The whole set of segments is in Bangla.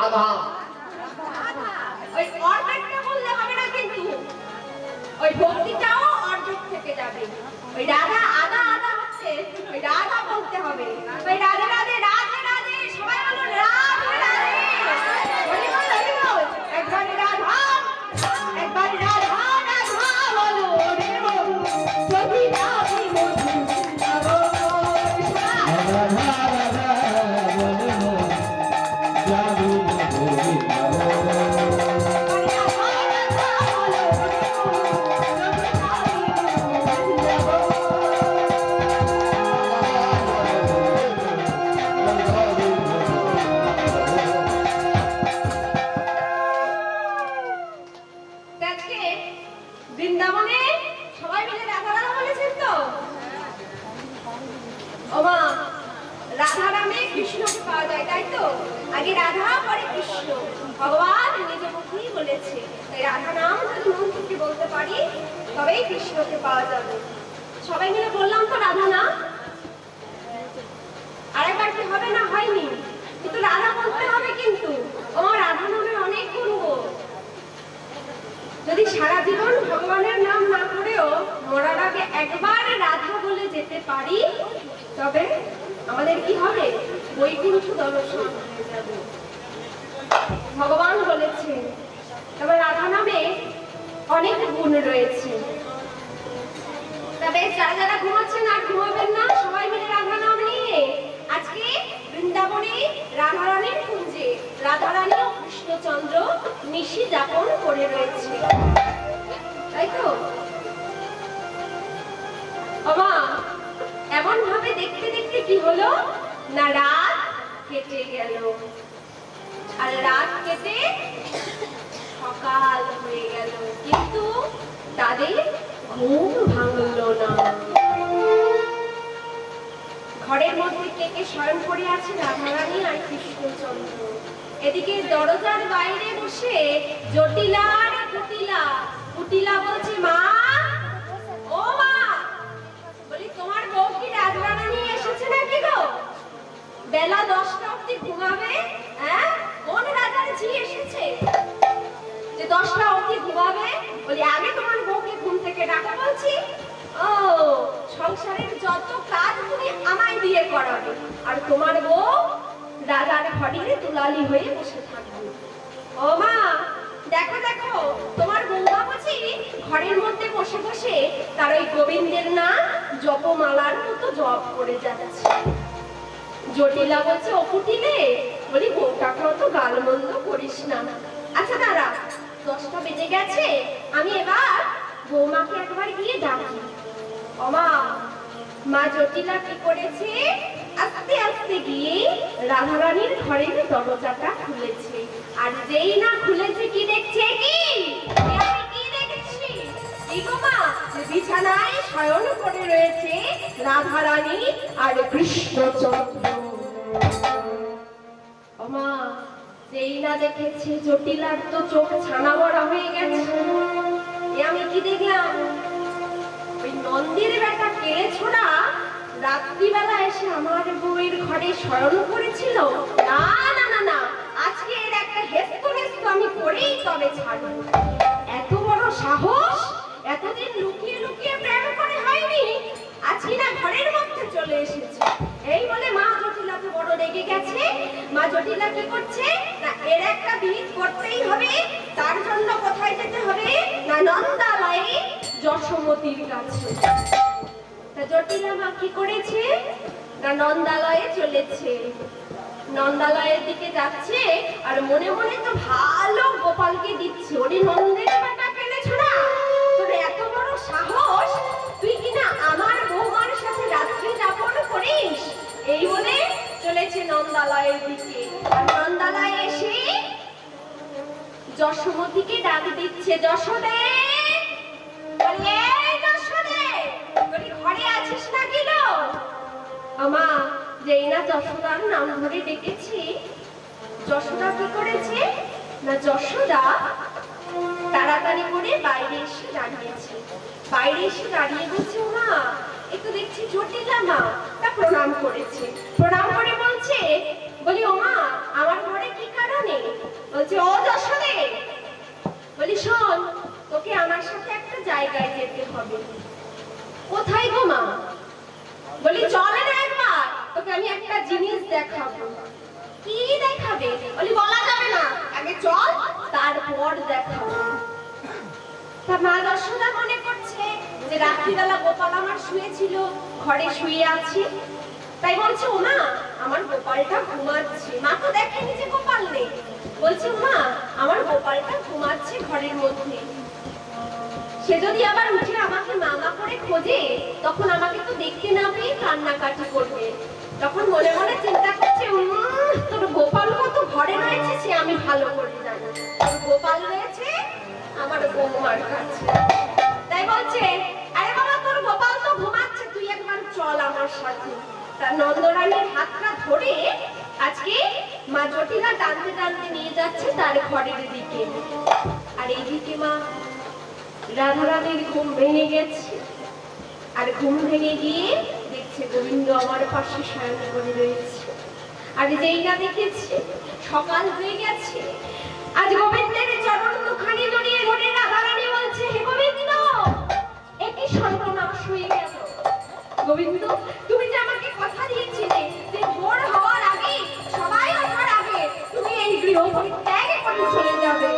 রাধা। ওই অর্ধেকটা বললে হবে না কিন্তু, ওই ভক্তিটাও অর্ধেক থেকে যাবে। ওই রাধা আধা আধা হচ্ছে, ওই রাধা বলতে হবে। ওই রাধে রাধে রাধে রাধে, সবাই বলো রাধে রাধে। বলি বল বলি বল, একবার রাধা একবার রাধা রাধা বলো রে বল, যদি রাধি মধু যাবো রাধা রাধা বলো যাবি মধুরি বৃন্দাবনে সবাই মিলে রাধা রাধা বলেছেন তো? ওমা, রাধা নামে কৃষ্ণকে পাওয়া যায়, তাই তো? আগে রাধা পরে কৃষ্ণ, ভগবান নিজ মুখেই বলেছে। তাই রাধা নাম যদি মন থেকে বলতে পারি তবেই কৃষ্ণকে পাওয়া যাবে। সবাই মিলে বললাম তো রাধা নাম। আরেকবার কি হবে না? হয়নি, কিন্তু রাধা বলতে হবে কিন্তু। আমার রাধা নামের অনেক গুণ। যদি সারা জীবন ভগবানের নাম না করেও মরার আগে একবার রাধা বলে যেতে পারি, তবে আমাদের কি হবে? বৈকুণ্ঠ দর্শন হয়ে যাবে। ভগবান বলেছে, তবে রাধা নামে অনেক গুণ রয়েছে। তবে যারা যারা ঘুমাচ্ছেন আর ঘুমাবেন না, সবাই মিলে রাধা নাম নিয়ে আজকে বৃন্দাবনে রাধারানীর কুঞ্জে রাধারানী ও কৃষ্ণচন্দ্র নিশি যাপন করে রয়েছে, তাই তো? বাবা, এমন ভাবে দেখতে দেখতে কি হলো না, রাত কেটে গেল। আর রাত কেটে সকাল হয়ে গেল, কিন্তু তাদের ঘুম ভাঙল না। ঘরের মধ্যে কে কে শয়ন করে আছে? রাধারানী আর কৃষ্ণচন্দ্র। এদিকে দরজার বাইরে বসে জটিলা আর কুটিলা, কুটিলা বলছে, মা ও মা, বলি তোমার বউ কি রাধারানী এসেছে নাকি গো? বেলা 10টা অবধি ঘুমাবে? হ্যাঁ, কোন রাধারানী এসেছে যে 10টা অবধি ঘুমাবে? বলি আগে তোমার বউকে ঘুম থেকে ডাকা বলছি। ও, সংসারের যত কাজ তুমি আমায় দিয়ে করাবে, আর তোমার বউ রাজার ঘরে দুলালি হয়ে বসে থাকবে। ও মা, দেখো দেখো, তোমার বৌমা বুঝি ঘরের মধ্যে বসে বসে তার ওই গোবিন্দের নাম জপমালার মতো জপ করে যাচ্ছে। জটিলা বলছে, ও কুটিলে, বলি বউটাকে অত গালমন্দ করিস না। আচ্ছা দাঁড়া, 10টা বেজে গেছে, আমি এবার বৌমাকে একবার গিয়ে ডাকি। ওমা, মা জটিলা কি করেছে? আস্তে আস্তে গিয়ে রাধারানীর ঘরের দরজাটা খুলেছে। আর যেই না খুলেছে, কি দেখছে? আমি কি দেখছি? কি গো মা, বিছানায় শয়ন করে রয়েছে রাধারানী আর কৃষ্ণচন্দ্র। ওমা, যেই না দেখেছে, জটিলার তো চোখ ছানা বড়া হয়ে গেছে। আমি কি দেখলাম? ওই নন্দীর বেটা কেড়ে ছোড়া রাত্রিবেলা এসে আমার বউয়ের ঘরে শয়ন করেছিল। না না না না, আজকে এর একটা হেস্তু হেস্তু আমি করেই তবে ছাড়ব। এত বড় সাহস! এতদিন লুকিয়ে লুকিয়ে প্রেম করে হয়নি, আজকে না ঘরের মধ্যে চলে এসেছে। এই বলে মা জটিলা তো বড় রেগে গেছে। মা জটিলা কি করছে না, এর একটা বিহিত করতেই হবে। তার জন্য কোথায় যেতে হবে না, নন্দালয়ে যশোমতির কাছে। তা জটিলা মা কি করেছে না, নন্দালয়ে চলেছে। নন্দালয়ের দিকে যাচ্ছে আর মনে মনে তো ভালো গোপালকে দিচ্ছে, ওরে নন্দের বেটা কেনে ছোড়া, তোর এত বড় সাহস, তুই কিনা আমার বৌমার সাথে রাত্রি যাপন করিস। এই বলে চলেছে নন্দালয়ের দিকে। আর নন্দালয়ে এসে যশোমতিকে ডাক দিচ্ছে, যশোদে, ঘরে আছিস নাকি গো? আমা, যেই না যশোদার নাম ধরে ডেকেছি, যশোদা কি করেছে না, যশোদা তাড়াতাড়ি করে বাইরে এসে দাঁড়িয়েছে। বাইরে এসে দাঁড়িয়ে বলছে, মা একটু দেখছি জটিলা মা। তা প্রণাম করেছে, প্রণাম করে বলছে, বলি ও মা আমার ঘরে কি কারণে? বলছে ও যশোদে, বলি শোন তোকে আমার সাথে একটা জায়গায় যেতে হবে। কোথায় গো মা? বলি চলে না একবার, তোকে আমি একটা জিনিস দেখাবো। কি দেখাবে? বলি বলা যাবে না, আগে চল তারপর দেখাবো। তা মা যশোদা মনে করছে যে রাত্রিবেলা গোপাল আমার শুয়েছিল, ঘরে শুয়ে আছে, তাই বলছে ও মা আমার গোপালটা ঘুমাচ্ছে। মা তো দেখেনি যে গোপাল নেই, বলছে মা আমার গোপালটা ঘুমাচ্ছে ঘরের মধ্যে। সে যদি আবার উঠে আমাকে মামা করে খোঁজে, তখন আমাকে তো দেখতে না পেয়ে কান্নাকাটি করবে। তখন মনে মনে চিন্তা করছে তোর গোপাল কত ঘরে রয়েছে সে আমি ভালো করে জানি, তোর গোপাল রয়েছে আমার বৌমার কাছে। তাই বলছে আরে বাবা তোর গোপাল তো ঘুমাচ্ছে, তুই একবার চল আমার সাথে। তার নন্দরানীর হাতটা ধরে আজকে মা জটিলা টানতে টানতে নিয়ে যাচ্ছে তার ঘরের দিকে। আর এইদিকে মা রাধারানীর ঘুম ভেঙে গেছে, আর ঘুম ভেঙে গিয়ে দেখছে গোবিন্দ আমার পাশে শয়ন করে রয়েছে। আর যেই না দেখেছে সকাল হয়ে গেছে, আজ গোবিন্দের চরণ দুখানি জড়িয়ে ধরে রাধারানী বলছে হে গোবিন্দ একই সর্বনাশ হয়ে গেল। গোবিন্দ তুমি যে আমাকে কথা দিয়েছিলে যে ভোর হওয়ার আগে সবাই ওঠার আগে তুমি এই গৃহ পরিত্যাগ করে চলে যাবে,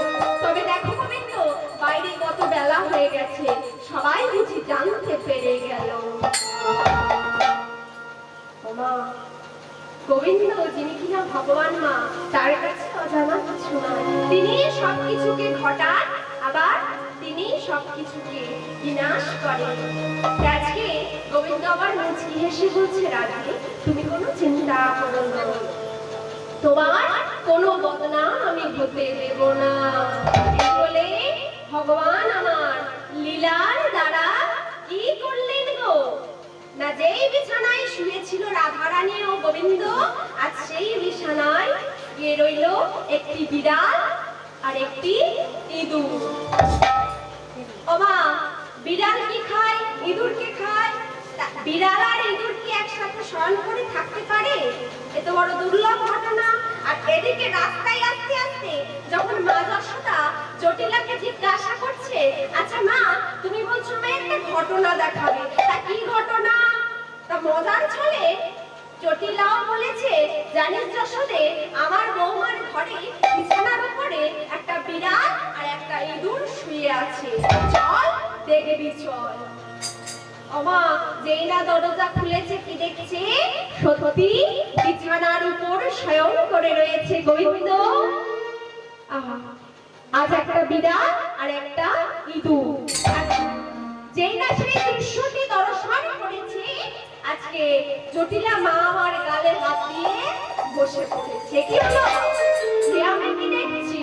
তবে দেখো গোবিন্দ বাইরে কত বেলা হয়ে গেছে, সবাই বুঝি জানতে পেরে গেল। ওমা গোবিন্দ যিনি কিনা ভগবান মা, তার কাছে অজানা কিছু নয়, তিনি সবকিছুকে ঘটান আবার তিনি সবকিছুকে বিনাশ করেন। আজকে গোবিন্দ আবার মুচকি হেসে বলছে রাধে তুমি কোনো চিন্তা করো না, তোমার কোনো বদনাম আমি হতে দেব না। এই বলে ভগবান আমার লীলার দ্বারা কি করলেন গো না, যেই বিছানায় শুয়েছিল রাধারানী ও গোবিন্দ, আজ সেই বিছানায় শুয়ে রইল একটি বিড়াল আর একটি ইঁদুর। ওমা বিড়াল কি খায়, ইঁদুর কে খায়? বিড়াল আর ইঁদুর কি একসাথে শয়ন করে থাকতে পারে? এত বড় দুর্লভ ঘটনা। আর এদিকে রাস্তায় আসতে আসতে যখন মা যশোদা জটিলাকে জিজ্ঞাসা করছে আচ্ছা মা তুমি বলছো আমায় একটা ঘটনা দেখাবে, তা কি ঘটনা? তা মজার ছলে জটিলাও বলেছে জানিস যশোদে আমার বৌমার ঘরে বিছানার উপরে একটা বিড়াল আর একটা ইঁদুর শুয়ে আছে, চল দেখবি চল। ওমা যেই না দরজা খুলেছে কি দেখছে, সত্যি বিছানার উপর শয়ন করে রয়েছে গোবিন্দ। আজ একটা বিড়াল আর একটা ইঁদুর। যেই না সেই দৃশ্যটি দর্শন করেছে, আজকে জটিলা মা আমার গালে হাত দিয়ে বসে পড়েছে। কি হলো যে আমি কি দেখছি,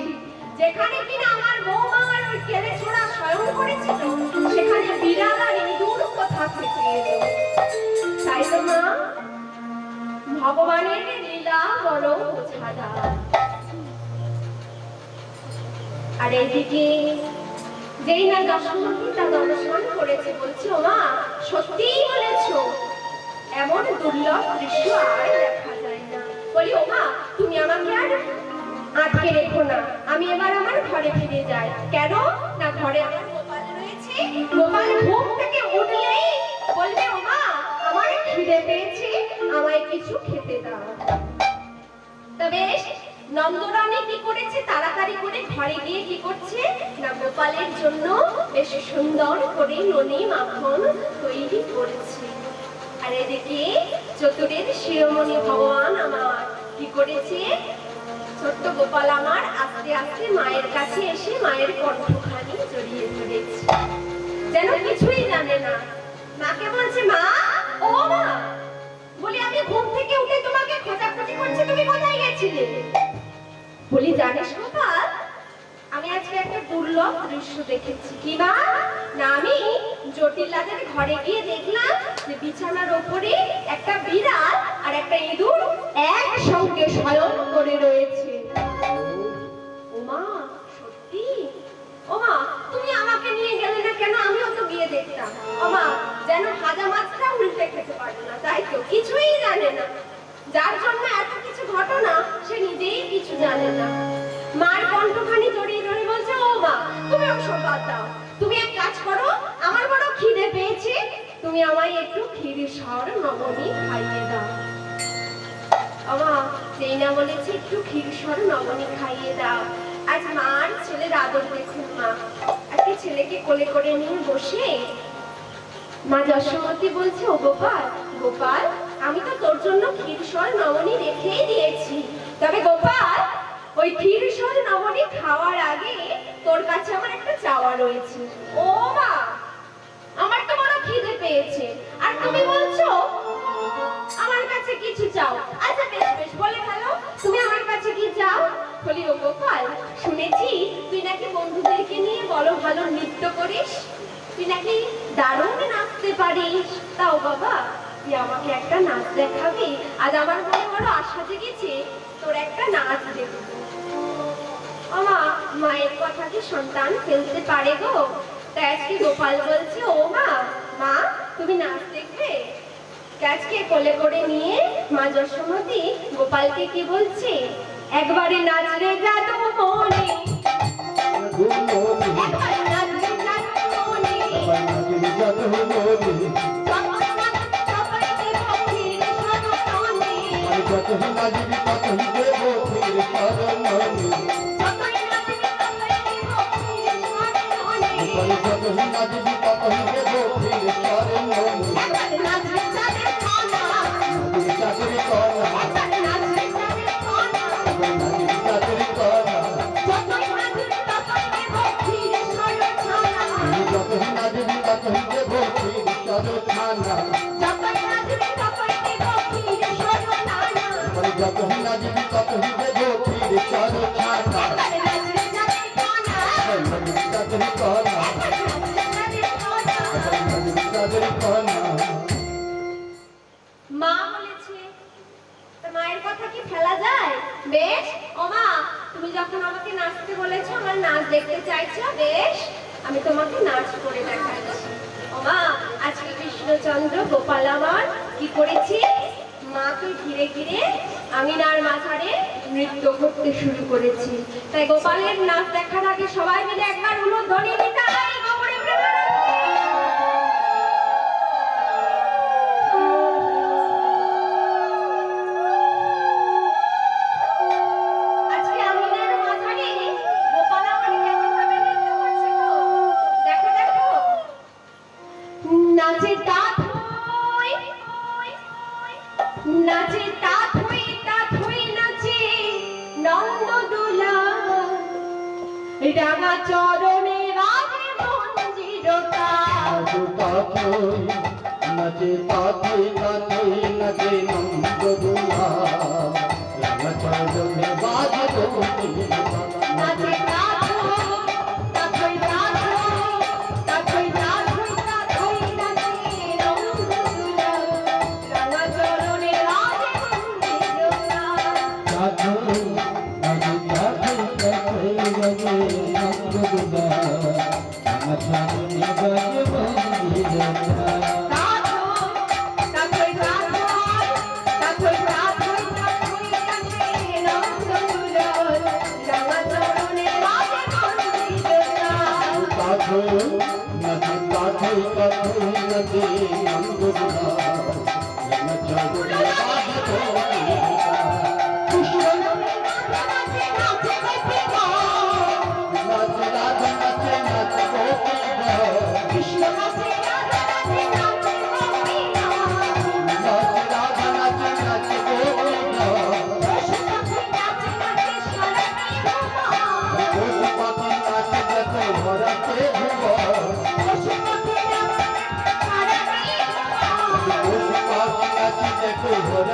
যেখানে কিনা আমার বৌমা আর ওই কেলে ছোড়া শয়ন করেছিল সেখানে বিড়াল আর ইঁদুর কোথা থেকে এলো? তাই তো মা ভগবানের লীলা বড় বোঝাদা। আর এদিকে যেই না দর্শনকে তা দর্শন করেছে বলছে ও মা সত্যিই বলেছো, এমন দুর্লভ দৃশ্য আর দেখা যায় না। বলি ও মা তুমি আমাকে আর আটকে রেখো না, আমি এবার আমার ঘরে ফিরে যাই। কেন না ঘরে আমার গোপাল রয়েছে, গোপাল ঘুম থেকে উঠলেই বলবে ও মা আমার খিদে পেয়েছে আমায় কিছু খেতে দাও। তবে নন্দরানী কি করেছে, তাড়াতাড়ি করে ঘরে গিয়ে কি করছে না গোপালের জন্য বেশ সুন্দর করে ননি মাখন তৈরি করেছে। আর এদিকে চতুরের শিরোমণি ভগবান আমার কি করেছে, ছোট্ট গোপাল আমার আস্তে আস্তে মায়ের কাছে এসে মায়ের কণ্ঠখানি জড়িয়ে ধরেছে, যেন কিছুই জানে না। মাকে বলছে মা ও মা, বলি আমি ঘুম থেকে উঠে তোমাকে খোঁজাখুঁজি করছি, তুমি কোথায় গেছিলে? বলি জানিস গোপাল আমি আজকে একটা দুর্লভ দৃশ্য দেখেছি। কি মা? না আমি জটিলাদের ঘরে গিয়ে দেখলাম যে বিছানার উপরে একটা বিড়াল আর একটা ইঁদুর একসঙ্গে শয়ন করে রয়েছে। ওমা সত্যি? ওমা তুমি আমাকে নিয়ে গেলে না কেন, আমিও তো গিয়ে দেখতাম। ওমা যেন ভাজা মাছটা উল্টে খেতে পারে না, তাই তো কিছুই জানে না, যার জন্য এত কিছু ঘটনা সে নিজেই কিছু জানে না। মার কণ্ঠখানি জড়িয়ে ধরে বলছে, ও মা, তুমি ওসব বাদ দাও। তুমি এক কাজ করো, আমার বড় খিদে পেয়েছে, তুমি আমায় একটু ক্ষীরসর নবনী খাইয়ে দাও। আমা সেই না বলেছে একটু ক্ষীরসর নবনী খাইয়ে দাও। আজ মার ছেলের আদর দেখুন মা, একটা ছেলেকে কোলে করে নিয়ে বসে মা যশোমতী বলছে, ও গোপাল, গোপাল, আমি তো তোর জন্য ক্ষীরসর নবনী রেখেই দিয়েছি, তবে গোপাল ওই ক্ষীরসর নবনী খাওয়ার আগে তোর কাছে আমার একটা চাওয়া রয়েছে। ও মা, আমার তো বড় খিদে পেয়েছে, আর তুমি বলছো আমার কাছে কিছু চাও। আচ্ছা বেশ বেশ, বলে ফেলো তুমি আমার কাছে কি চাও। বলি, ও গোপাল, শুনেছি তুই নাকি বন্ধুদেরকে নিয়ে বড় ভালো নৃত্য করিস, তুই নাকি দারুণ নাচতে পারিস। তাও বাবা, তুই আমাকে একটা নাচ দেখাবি? আজ আমার মনে বড় আশা জেগেছে তোর একটা নাচ দেখবো। আমা, মায়ের কথা কি সন্তান ফেলতে পারে গো? তাই আজকে গোপাল বলছে, ও মা, মা তুমি নাচ দেখবে? আজকে কোলে করে নিয়ে মা যশোমতী গোপালকে কি বলছে, একবারে নাচরে জাদু মনে, একবারে নাচরে জাদু মনে, মা বলেছে, মায়ের কথা কি ফেলা যায়? বেশ, ও মা, তুমি যখন আমাকে নাচতে বলেছো, আমার নাচ দেখতে চাইছো, বেশ আমি তোমাকে নাচ করে দেখাচ্ছি। ও মা, আজকে কৃষ্ণচন্দ্র গোপাল আমার কি করেছি, মাকে ঘিরে ঘিরে আমিনার মাথারে নৃত্য করতে শুরু করেছি। তাই গোপালের নাচ দেখার আগে সবাই মিলে একবার উলুধ্বনি দিতে হয়। গৌরী প্রেমানন্দে। আজকে আমিনার মাথারে গোপাল আমার কেমন ভাবে নৃত্য করছে গো, দেখো দেখো। নাচে তাথই, নাচে তাথই, তাথই নাচে নন্দদোলা, রাঙা চরণে রাজে মঞ্জিরতা। নাচে তাথই তাথই নাচে নন্দদোলা, রাঙা চরণে বাজে মঞ্জিরতা। নাচে তাথই, তাথই, তাথই, তাথই, তাথই নাচে নন্দদোলা, রাঙা চরণে রাজে মঞ্জিরতা। তাথই নাচে তাথই তাথই নাচে নন্দদোলা, রাঙা চরণে বাজে মঞ্জিরতা। নাচে তাথই তাথই নাচে নন্দদোলা, রাঙা চরণে বাজে মঞ্জিরতা। নাচে রাধা নাচে নাচে গোপীরা, নাচে রাধা নাচে নাচে গোপীরা, পশু পাখি নাচে দেখো ভরাতে ভুবন, পশু পাখি নাচে দেখো ভরাতে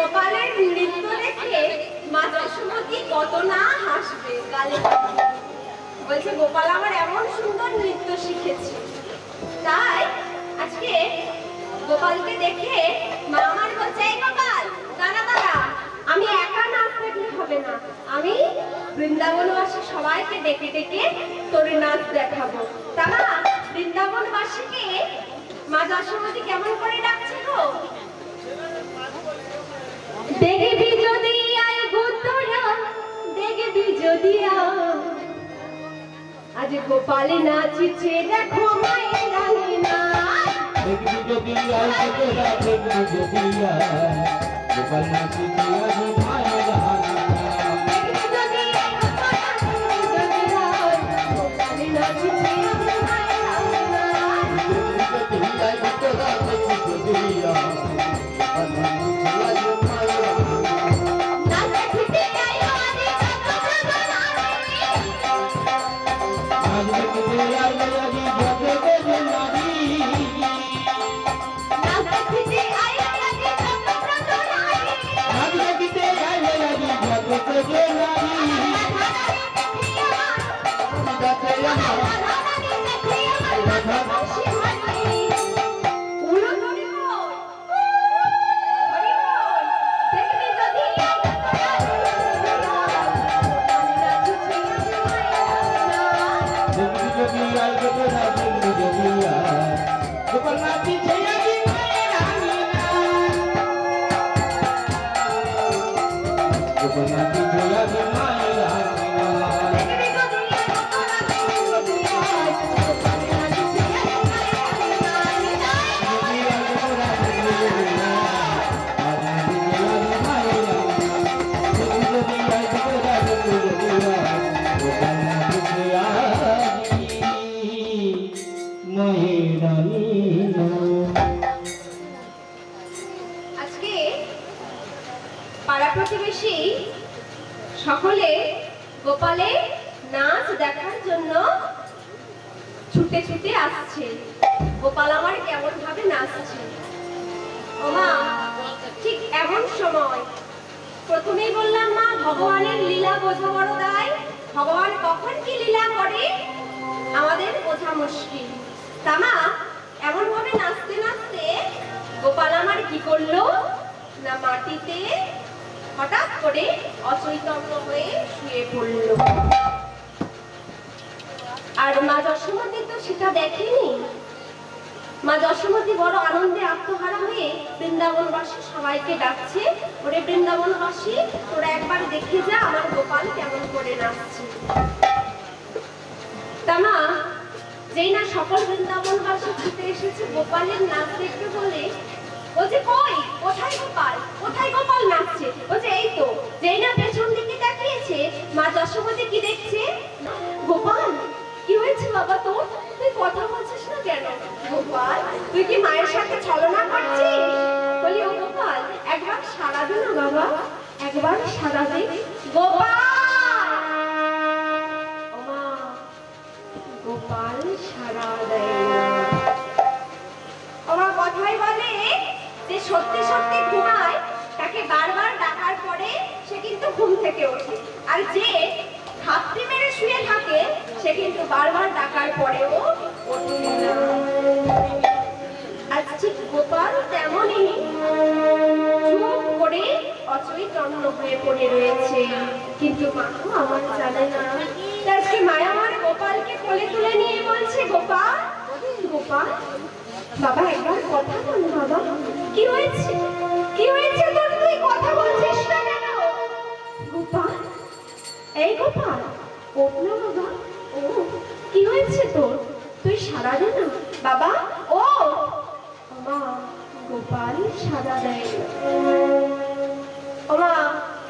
গোপালের নৃত্য দেখে মা যশোমতী কত না হাসবে গালে। বলছে গোপাল আমার এমন সুন্দর নৃত্য শিখেছে, তাই আজকে গোপালকে দেখে মা আমার বলছে এই গোপাল দাঁড়া দাঁড়া, আমি একা নাচ দেখলে হবে না, আমি বৃন্দাবনবাসী সবাইকে ডেকে ডেকে তোর নাচ দেখাবো। তা মা বৃন্দাবনবাসীকে মা যশোমতী কেমন করে ডাকছে গো? দেখবি যদি আয় গোতরা, দেখবি যদি আজ গোপাল নাচিছে দেখো মায়ের রানী না। দেখবি যদি আয় তোরা, দেখবি যদি আয় গোপাল নাচিছে আজ মায়ের রানী না। দেখবি যদি আয় গোতরা, দেখবি যদি আয় গোপাল নাচিছে আজ মায়ের রানী না। দেখবি যদি আয় তোরা, দেখবি যদি আয় গোপাল নাচিছে আজ মায়ের রানী না। না দেখতে আয় আজ কত রানী, আজ দেখতে আয় লাগি জগতে নারী। না দেখতে আয় আজ কত রানী, আজ দেখতে আয় লাগি জগতে নারী। দেখে আমার রানী দেখে আমার খুশি হয়। উলো ধরে বল, ধরে বল, দেখবি যদি দেখবি যদি আয় তোরা, দেখবি যদি আয় গোপাল নাচিছে আজ মায়ের রানী না। গোপাল নাচিছে আজ মায়ের রানী না। আজকে পাড়া প্রতিবেশী সকলে গোপালের নাচ দেখার জন্য ছুটে ছুটে আসছে। গোপাল আমার কেমন ভাবে নাচছে। ওমা ঠিক এমন সময় প্রথমেই বললাম মা ভগবানের লীলা বোঝা বড় দায়। ভগবান কখন কি লীলা করে আমাদের বোঝা মুশকিল। তা মা এমন ভাবে নাচতে নাচতে গোপাল আমার কি করলো না মাটিতে হঠাৎ করে অচৈতন্য হয়ে শুয়ে পড়লো। আর মা যশোমতী তো সেটা দেখেনি। মা যশোমতী বড় আনন্দে আত্মহারা হয়ে বৃন্দাবনবাসী সবাইকে ডাকছে, ওরে বৃন্দাবনবাসী তোরা একবার দেখে যা আমার গোপাল কেমন করে নাচছে। তা মা যেই না সকল বৃন্দাবনবাসী ছুটে এসেছে গোপালের নাচ দেখতে বলে, বলছে কই কোথায় গোপাল, কোথায় গোপাল নাচছে? বলছে এই তো। যেই না পেছন দিকে তাকিয়েছে মা যশোমতী কি দেখছে, গোপাল কি হয়েছে বাবা তোর, তুই কথা বলছিস না কেন? গোপাল তুই কি মায়ের সাথে ছলনা করছিস? বলি ও গোপাল একবার সাড়া দে না বাবা, একবার সাড়া দে। গোপাল ওমা গোপাল সাড়া দেয় না। আমার কথাই বলে যে সত্যি সত্যি ঘুমায় তাকে বারবার ডাকার পরে সে কিন্তু ঘুম থেকে ওঠে, আর যে ঘাপটি মেরে শুয়ে থাকে সে কিন্তু বারবার ডাকার পরেও ওঠে না। আজ ঠিক গোপাল তেমনই চুপ করে অচৈতন্য হয়ে পড়ে রয়েছে, কিন্তু মাথা আমার জানে না। আজকে মায়া আমার গোপালকে কোলে তুলে নিয়ে বলছে গোপাল, গোপাল বাবা একবার কথা বল বাবা, কি হয়েছে, কি হয়েছে তোর, তুই কথা বলছিস না কেন? গোপাল এই গোপাল ওঠ না বাবা, ও কি হয়েছে তোর, তুই সাড়া দে না বাবা। ও মা গোপাল সাড়া দেয় না। ওমা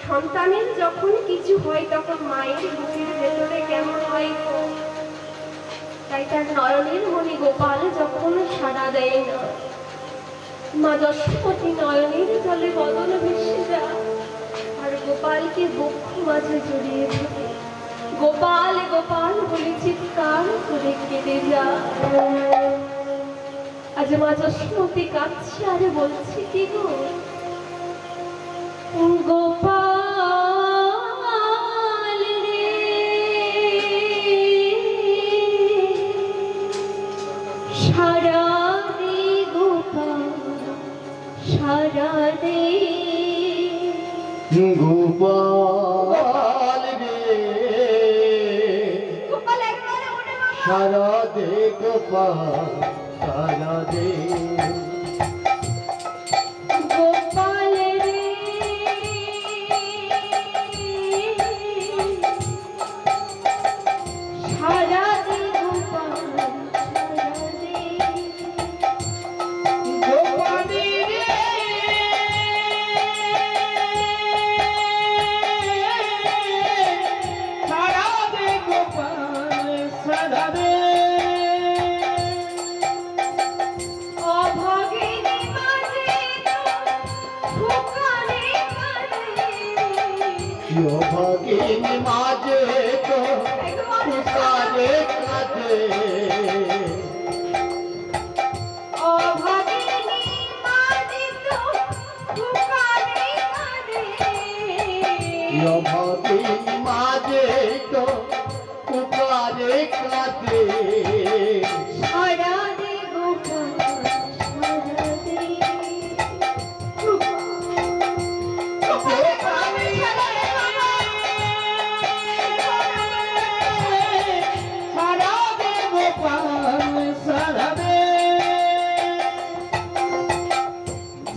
সন্তানের যখন কিছু হয় তখন মায়ের বুকের ভেতরে কেমন হয় গো। তাই তার নয়নের মনে গোপাল যখন সাড়া দেয় না, মা যশোমতী নয়নের জলে বদন ভেসে যায় আর গোপালকে বক্ষ মাঝে জড়িয়ে থাকে। গোপাল গোপাল বলে চিৎকার করে কেঁদে যায়। আজ মা যশোমতী কাঁদছে আর বলছে কি গো, গোপাল রে সারা দে গোপাল সারা দে গোপাল রে গোপাল একবার ওরে বাবা সারা দে গোপাল সারা দে গোপাল রে সারা দে গোপাল সারা দে গোপালী রে সারা দে গোপাল সারা দে অভাগিনী মাঝে তো ফুকারে কাঁদে ভাগিন মাঝে তো পুকারে কাঁদে অভাগিনী মাঝে তো ফুকারে কাঁদে ভাগিন মাঝে তো পুকারে কাঁদে সারা দে গোপাল সারা দে গোপালী সারা দে গোপাল সারা দে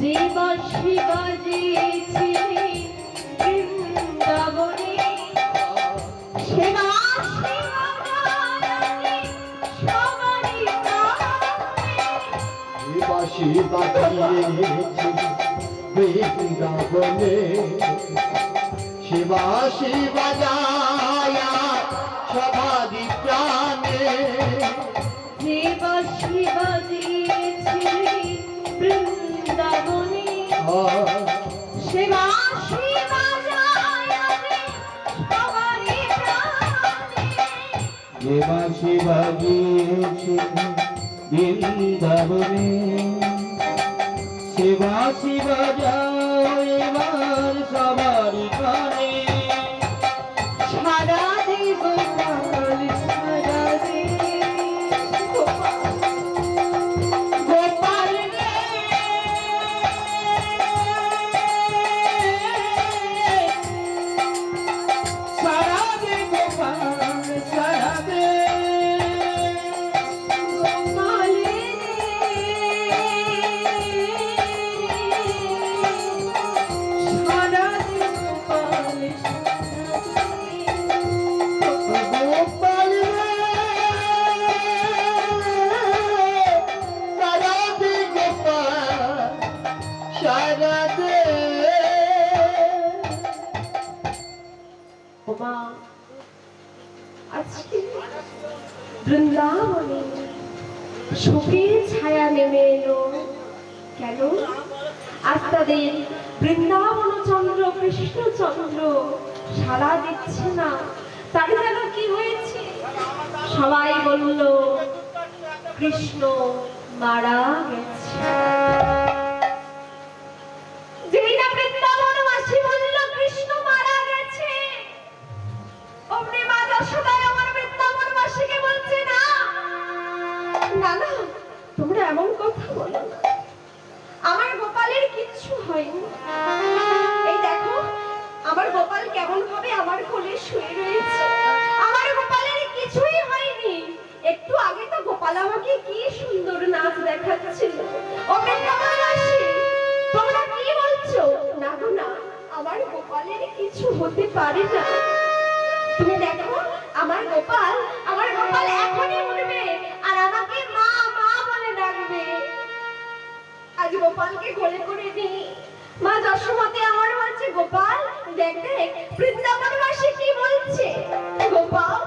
যে বাঁশি বাজিয়েছি বৃন্দাবনে সে বাঁশি বাজায় সবারই প্রাণে। বাঁশি বাজিয়েছি বৃন্দাবনে সে বাঁশি বাজায়া সবারি প্রাণে যে বাঁশি বাজিয়েছি বৃন্দাবনে সে বাঁশি বাজায় সবারই প্রাণে। যে বাঁশি বাজিয়েছে বৃন্দাবনে সে বাঁশি বাজাও এবার সবারই কানে সারা দে গোপাল সারা দে গোপাল রে সারা দে গোপাল সারা দে গোপাল রে সারা দে গোপাল গোপাল সারা দে গোপাল সারা দে ওমা আজকে বৃন্দাবনে শোকের ছায়া নেমে এলো কেন আজ তাদের বৃন্দাবন চন্দ্র কৃষ্ণচন্দ্র সাড়া দিচ্ছে না তাকে যেন কি হয়েছে সবাই বলল কৃষ্ণ মারা গেছে যেই না বৃন্দাবনবাসী বলল কৃষ্ণ মারা গেছে অমনি মা যশোদায় আমার বৃন্দাবনবাসীকে বলছে না না না তোমরা এমন কথা বলো না আমার গোপালের কিচ্ছু হয়নি এই দেখো আমার গোপাল কেমন ভাবে আমার কোলে শুয়ে রয়েছে আমার গোপালের কিছুই হয়নি একটু আগে তো গোপাল আমাকে কি সুন্দর নাচ দেখাচ্ছিল ও বৃন্দাবনবাসী তোমরা কি বলছো না গো না আমার গোপালের কিছু হতে পারে না তুমি দেখো আমার গোপাল এখনই উঠবে আর আমাকে মা মা বলে ডাকবে আজ গোপালকে কোলে করে নিই মা যশোমতি আমার বলছে গোপাল দেখ দেখ বৃন্দাবনবাসী কি বলছে গোপাল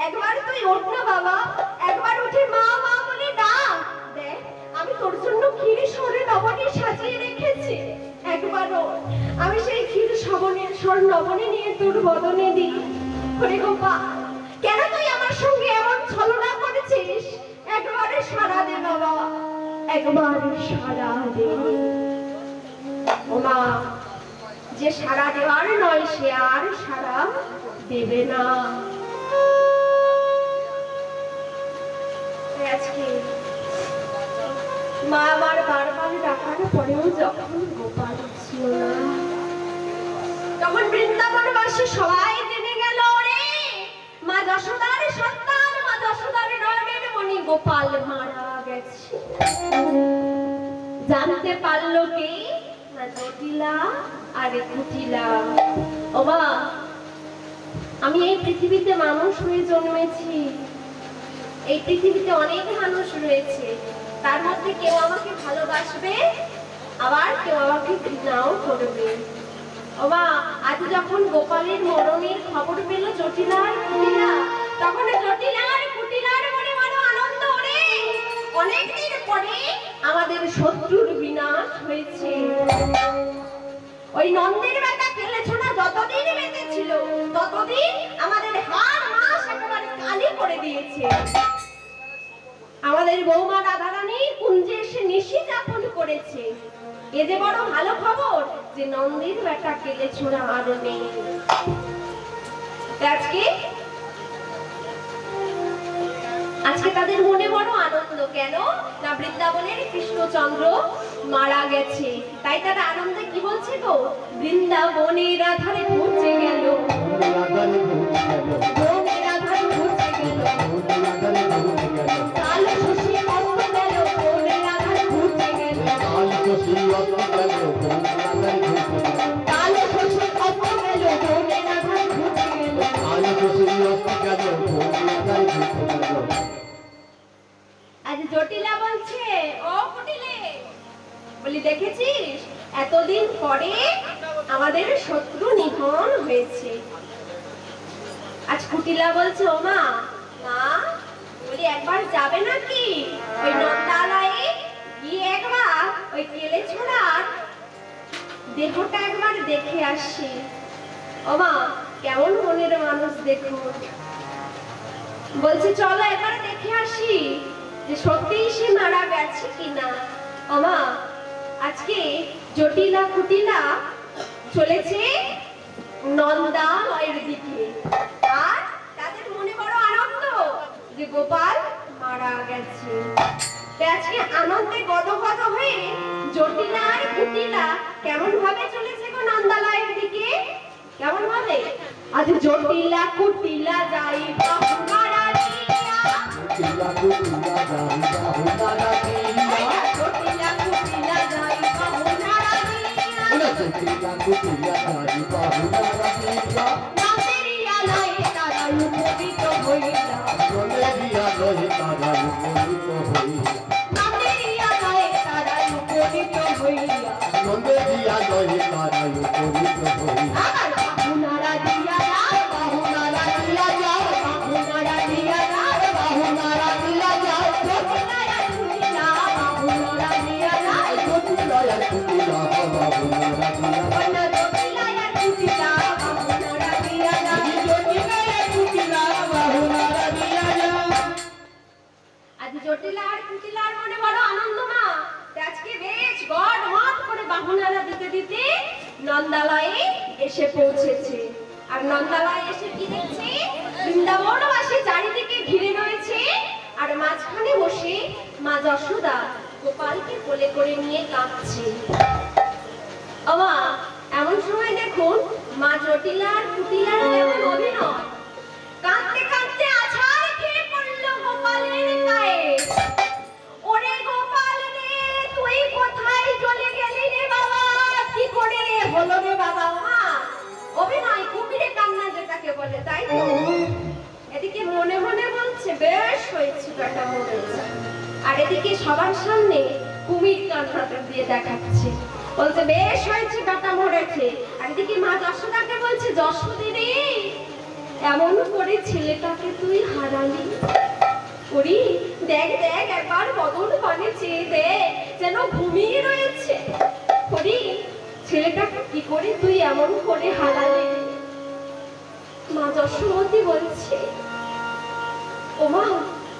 একবার তুই ওঠ না বাবা একবার উঠে মা মা বলে ডাক দেখ আমি তোর জন্য ক্ষীর সরে নবনী সাজিয়ে রেখেছি একবার ওঠ আমি সেই ক্ষীর স্বর নবনী নিয়ে তোর বদনে দিই ওরে গোপাল কেন তুই আমার সঙ্গে এমন ছলনা করেছিস একবারে সারা দে বাবা একবারে সারা দে ও মা যে সারা দেওয়ার নয় সে আর সারা দেবে না। আজকে মা আমার বারবার ডাকার পরেও যখন গোপাল ছিল না, তখন বৃন্দাবনবাসী সবাই জেনে গেল রে মা যশোদার সন্তান, মা যশোদার নয়নের মণি গোপাল মারা গেছে। জানতে পারলো কে? না জটিলা আর কুটিলা। ও মা, আমি এই পৃথিবীতে মানুষ হয়ে জন্মেছি, এই পৃথিবীতে অনেক মানুষ রয়েছে, তার মধ্যে কেউ আমাকে ভালোবাসবে, আবার কেউ আমাকে ঘৃণাও করবে। ও মা, আজ যখন গোপালের মরণের খবর পেল জটিলা আর কুটিলা, তখন জটিলা আর কুটিলার মনে বড় আনন্দ রে। অনেকদিন পরে আমাদের শত্রুর বিনাশ হয়েছে। ওই নন্দের বেটা কেলেছোনা যতদিন বেঁচে ছিল ততদিন আমাদের হাড় মাস একেবারে কালি করে দিয়েছে। আমাদের বৌমা রাধারানী কুঞ্জে এসে নিশি যাপন করেছে। এ যে বড় ভালো খবর যে নন্দের বেটা কেলেছোনা আর নেই। আজকে তাদের মনে বড় আনন্দ। কেন না বৃন্দাবনের কৃষ্ণচন্দ্র মারা গেছে, তাই তারা আনন্দে কি বলছে গো? বৃন্দাবনের আধারে পৌঁছে গেল, বনের আধারে পৌঁছে গেল, কালো শশী অস্ত গেল, বনের আধারে পৌঁছে গেল, কালো শশী অস্ত গেল, বনের আধারে পৌঁছে গেল, কালো শশী অস্ত গেল, বনের আধারে পৌঁছে গেল, কালো শশী অস্ত গেল, বনের আধারে পৌঁছে গেল। আজ জটিলা বলছে, ও কুটিলে, বলি দেখেছিস এতদিন পরে আমাদের শত্রু নিধন হয়েছে। আজ কুটিলা বলছে, ও মা, মা, বলি একবার যাবে নাকি ওই নন্দালয়ে গিয়ে একবার ওই কেলেছোড়ার দেহটা একবার দেখে আসি। ও মা, কেমন মনের মানুষ দেখুন। বলছে চলো একবার দেখে আসি যে সত্যিই সে মারা গেছে কিনা। ও মা, আজকে জটিলা কুটিলা চলেছে নন্দালয়ের দিকে, আর তাদের মনে বড় আনন্দ যে গোপাল মারা গেছে। আজকে আনন্দে গদগদ হয়ে জটিলা আর কুটিলা কেমন ভাবে চলেছে গো নন্দালয়ের দিকে? কেমন ভাবে? আজ জটিলা কুটিলা যাই বাহুনারা দিয়া, জটিলা কুটিলা যাই বাহুনারা দিয়া, জটিলা কুটিলা যাই বাহুনারা দিয়া, জটিলা কুটিলা যাই বাহুনারা দিয়া, নামেরিয়া লয়ে তারা উপনীত হইলা, নামেরিয়া লয়ে তারা উপনীত হইলা, নামেরিয়া লয়ে তারা উপনীত হইলা, নামেরিয়া লয়ে তারা উপনীত হইলা। বাহুনারা দিয়া যাও, বাহুনারা দিয়া যাও, বাহুনারা দিয়া যাও, বাহুনারা দিয়া যাও, জটিলা কুটিলা বাহুনারা দিয়া যাও, জটিলা কুটিলা বাহুনারা দিয়া যাও, জটিলা কুটিলা বাহুনারা দিয়া যাও, জটিলা কুটিলা বাহুনারা দিয়া যাও। আজ জটিলা আর কুটিলার মনে বড় আনন্দ মা। আজকে বেশ গড় মত করে বাহুনারা দিতে দিতে নন্দালয়ে এসে পৌঁছেছে। আর নন্দালয়ে এসে কি দেখছে? বৃন্দাবনবাসী চারিদিকে ঘিরে রয়েছে, আর মাঝখানে বসে মা যশোদা গোপালকে কোলে করে নিয়ে কাঁদছে। ও মা, এমন সময় দেখুন মা জটিলা আর কুটিলার কেমন অভিনয়। কাঁদতে কাঁদতে আছাড় খেয়ে পড়ল গোপালের গায়ে। ওরে গোপাল রে, তুই কোথায় চলে গেলি রে বাবা? কি করে রে হলো রে বাবা? মা অভিনয়, কুমিরে কান্না যেটাকে বলে, তাই তো? এদিকে মনে মনে বলছে বেশ হয়েছে বেটা মরেছে, আর এদিকে সবার সামনে কুমির কান্নাটা দিয়ে দেখাচ্ছে, বলছে বেশ হয়েছে বেটা মরেছে। আর এদিকে মা যশোদাকে বলছে, যশোদে রে, এমন করে ছেলেটাকে তুই হারালি। ওরে দেখ দেখ, একবার বদন পানে চেয়ে দেখ, যেন ঘুমিয়ে রয়েছে। ওরে ছেলেটাকে কি করে তুই এমন করে হারালি? মা যশোমতী বলছে, ও মা,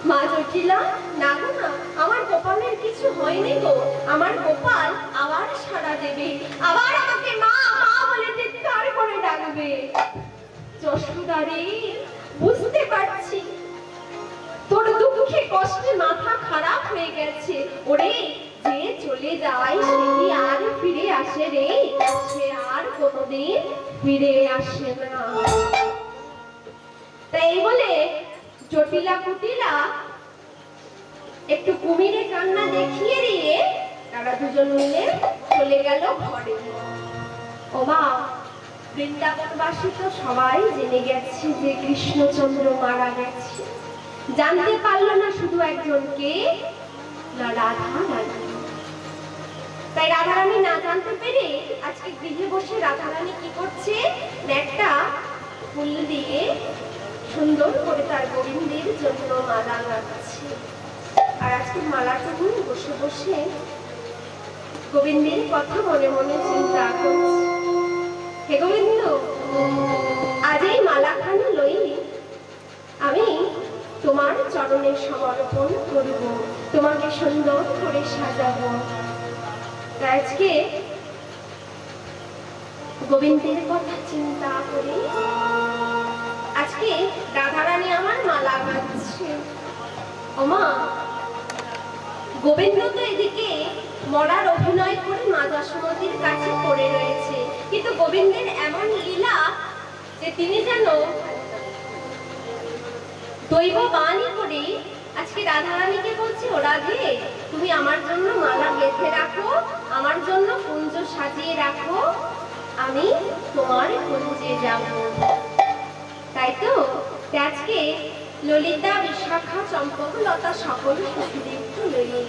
মা জটিলা, না গো না, আমার গোপালের কিছু হয়নি গো, আমার গোপাল আবার সাড়া দেবে, আবার আমাকে মা মা বলে চিৎকার করে ডাকবে। যশোদা রে, বুঝতে পারছি তোর দুঃখে কষ্টে মাথা খারাপ হয়ে গেছে। ওরে, যে চলে যায় সে কি আর ফিরে আসে রে? সে আর কোনোদিন ফিরে আসে না। তাই বলে জটিলা কুটিলা একটু কুমিরে কান্না দেখিয়ে দিয়ে তারা দুজন মিলে চলে গেল ঘরে। ও মা, বৃন্দাবনবাসী তো সবাই জেনে গেছে যে কৃষ্ণচন্দ্র মারা গেছে। জানতে পারলো না শুধু একজনকে, না রাধা রানী। তাই রাধারানী না জানতে পেরে আজকে গৃহে বসে রাধারানী কি করছে, একটা ফুল দিয়ে সুন্দর করে তার গোবিন্দের জন্য মালা গাঁথছে। আর আজকে মালাটুকু বসে বসে গোবিন্দের কথা মনে মনে চিন্তা করছে। হে গোবিন্দ, আজ এই মালাখানি লই আমি তোমার চরণে সমর্পণ করব, তোমাকে সুন্দর করে সাজাবো। তাই আজকে গোবিন্দের কথা চিন্তা করে আজকে রাধারানী আমার মালা গাঁথছে। ওমা, গোবিন্দ তো এদিকে মরার অভিনয় করে মা যশোমতীর কাছে পড়ে রয়েছে, কিন্তু গোবিন্দের এমন লীলা যে তিনি যেন দৈব বাণী করে আজকে রাধারানীকে বলছে, ও রাধে, তুমি আমার জন্য মালা গেঁথে রাখো, আমার জন্য কুঞ্জ সাজিয়ে রাখো, আমি তোমার কুঞ্জে যাব। তাই তো আজকে ললিতা, বিশাখা, চম্পকলতা সকল সখীদেরকে লইয়ে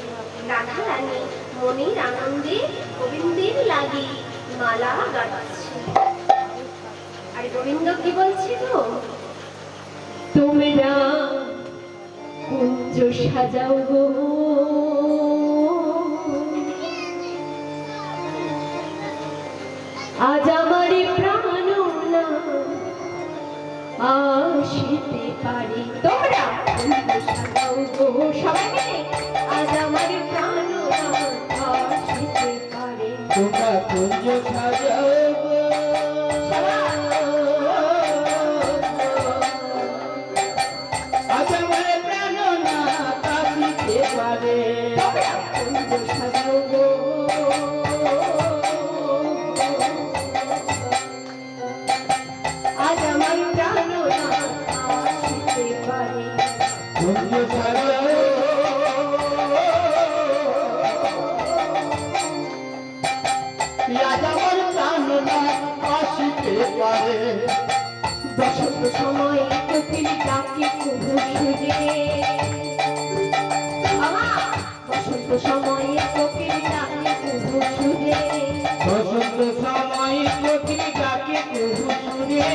রাধারানী মনির আনন্দে গোবিন্দের লাগি মালা গাঁথছে। আর গোবিন্দ কি বলছে গো, তোমরা কুঞ্জ সাজাও গো, আজ আমার প্রাণ না আসিতে পারি। তোমরা কুঞ্জ সাজাও গো, সবাই মিলে, আজ আমার প্রাণ না আসিতে পারে। তোমরা কুঞ্জ সাজাও গো, আজ আমার প্রাণ না আসিতে পারে। তোমরা কুঞ্জ সাজাও গো, আজ আমার প্রাণ না আসিতে পারে। কুঞ্জ সাজাও, আজ আমার প্রাণ না আসিতে পারে। বসন্ত সময় কোকিল ডাকে কুহু সুরে, বসন্ত সময় কোকিল ডাকে কুহু সুরে, বসন্ত সময় কোকিল ডাকে কুহু সুরে,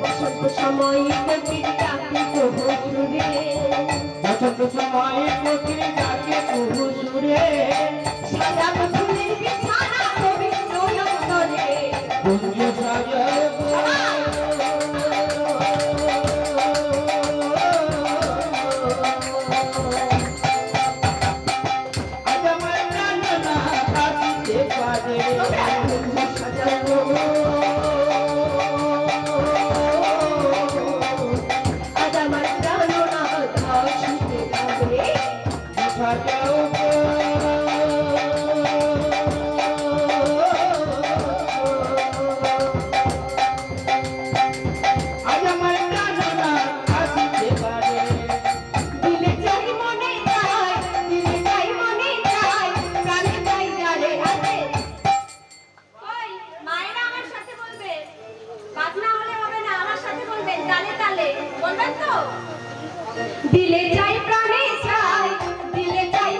বসন্ত সময় কোকিল ডাকে কুহু সুরে, বসন্ত সময় কোকিল ডাকে কুহু সুরে। সাজাবো ফুলের বিছানা গোবিন্দ নন্দনে, কুঞ্জ সাজাও গো, আজ আমার প্রাণ না আসিতে পারে। কুঞ্জ সাজাবো, আজ আমার প্রাণ না আসিতে পারে। সাজাও গো, আজ আমার প্রাণ না আসিতে পারে। দিলে চাই মনে চাই, দিলে চাই মনে চাই, প্রাণে চাই যারে আছে। ওই মায়েরা আমার সাথে বলবে, বাজনা হলে হবে না, আমার সাথে বলবেন, তালে তালে বলবেন তো। দিলে চাই প্রাণে চাই, দিলে চাই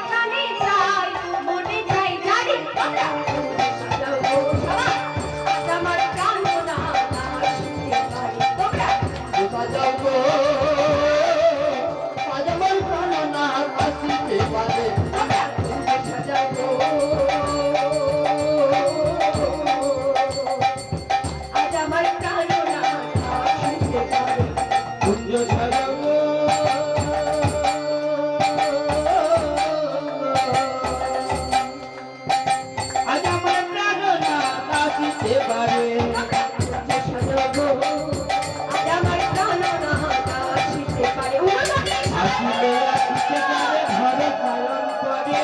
আসিতে পারে ঘরে শয়ন করে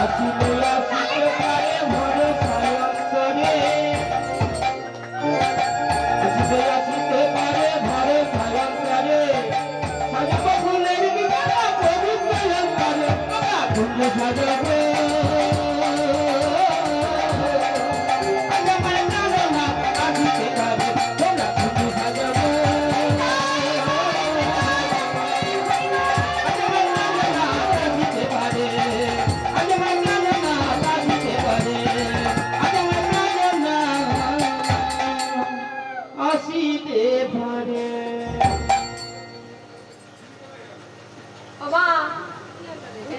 আসিলে আসিতে পারে ঘরে শয়ন করে আসিতে আসিতে পারে ঘরে শয়ন করে সাজাব ফুলের বিমালা প্রভু শয়ন করে কুঞ্জ সাজাব আসিতে পারে তোমরা কুঞ্জ সাজাব আসিতে পারে বাবা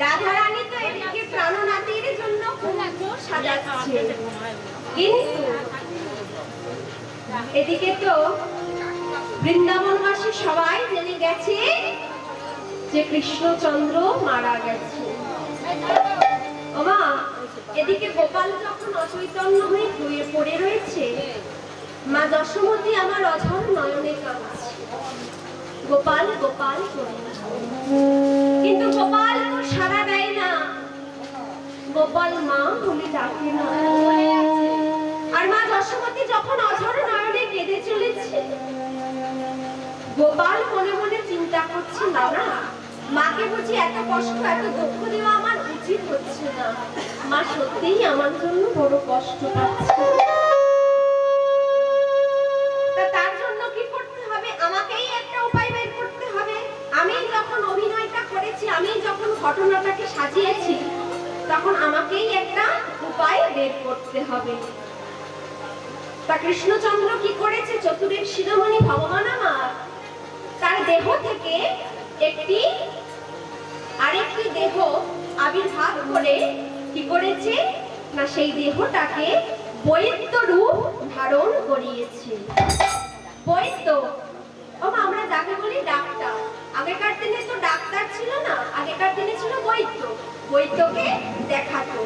রাধারানী তো এদিকে প্রাণনাথীর জন্য কুঞ্জ সাজাচ্ছে, কিন্তু এদিকে তো বৃন্দাবনবাসী সবাই জেনে গেছে যে কৃষ্ণচন্দ্র মারা গেছে। বাবা এদিকে গোপাল যখন অচৈতন্য হয়ে শুয়ে পড়ে রয়েছে, মা যশোমতী আমার অঝর নয়নে কাঁদছে, গোপাল গোপাল করে। কিন্তু গোপাল তো সাড়া দেয় না, গোপাল মা বলে ডাকে না। আর মা যশোমতী যখন অঝর নয়নে কেঁদে চলেছে, গোপাল মনে মনে চিন্তা করছে, না না, মাকে বুঝি এত কষ্ট এত দুঃখ দেওয়া আমার উচিত হচ্ছে না, মা সত্যিই আমার জন্য বড় কষ্ট পাচ্ছে। তার জন্য কি করতে হবে? আমাকেই একটা উপায় বের করতে হবে। আমি যখন অভিনয়টা করেছি, আমি যখন ঘটনাটাকে সাজিয়েছি, তখন আমাকেই একটা উপায় বের করতে হবে। তা কৃষ্ণচন্দ্র কি করেছে? চতুরের শিরোমণি ভগবান আমার তার দেহ থেকে আরেকটি দেহ আবির্ভাব করে কি করেছে না, সেই দেহটাকে বৈদ্য রূপ ধারণ করিয়েছে। বৈদ্য আমরা যাকে বলি ডাক্তার, আগেকার দিনে তো ডাক্তার ছিল না, আগেকার দিনে ছিল বৈদ্য। বৈদ্যকে দেখাতো,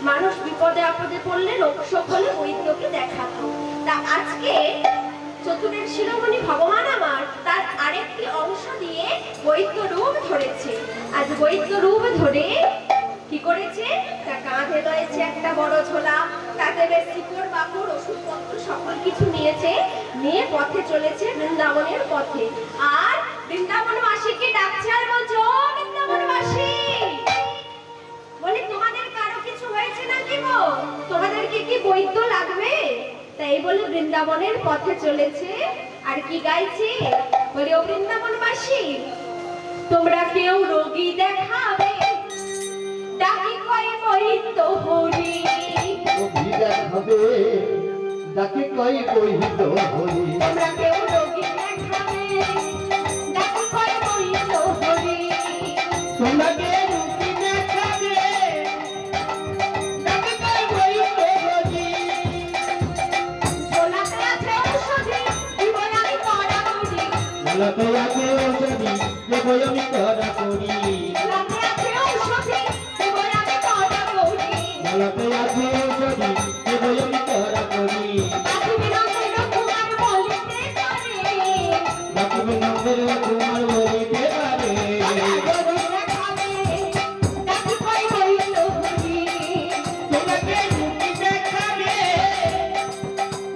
মানুষ বিপদে আপদে পড়লে রোগ শোক হলে বৈদ্যকে দেখাতো। তা আজকে চতুরের শিরোমণি ভগবান আমার তার আরেকটি অংশ দিয়ে বৈদ্য রূপ ধরেছে। আজ বৈদ্য রূপ ধরে কি করেছে? তার কাঁধে রয়েছে একটা বড় ঝোলা, তাতে বেশ শিকড় বাকড় ওষুধপত্র সকল কিছু নিয়েছে, নিয়ে পথে চলেছে বৃন্দাবনের পথে। আর বৃন্দাবনবাসীকে ডাকছে আর বলছে, ও বৃন্দাবনবাসী, বলি তোমাদের কারো কিছু হয়েছে নাকি গো? তোমাদেরকে কি বৈদ্য লাগবে? তাই বলে বৃন্দাবনের পথে চলেছে। আর কি গাইছে? বলে, ও বৃন্দাবনবাসী, তোমরা কেউ রোগী দেখাবে, ডাকি কয় বৈদ্য হরি। রোগী দেখাবে, ডাকি কয় বৈদ্য হরি। তোমরা কেউ রোগী দেখাবে, ডাকি কয় বৈদ্য হরি। তোমরা কে রুটি দেখাবে ডাকে কয় বৈদ্য হরি। ঝোলাতে আছে ঔষধি, দিব আমি কড়া করি। ঝোলাতে আছে ঔষধি, দেব আমি কড়া করি। ঝোলাতে আছে ঔষধি, দিব আমি কড়া করি। ঝোলাতে আছে ঔষধি, দেব আমি কড়া করি। রাখিবি নন্দের তোমার বলিতে পারে, রাখিবি নন্দের তোমার বলিতে পারে। রোগী দেখাবে, ডাকি কয় বৈদ্য হরি। তোমরা কে রুটি দেখাবে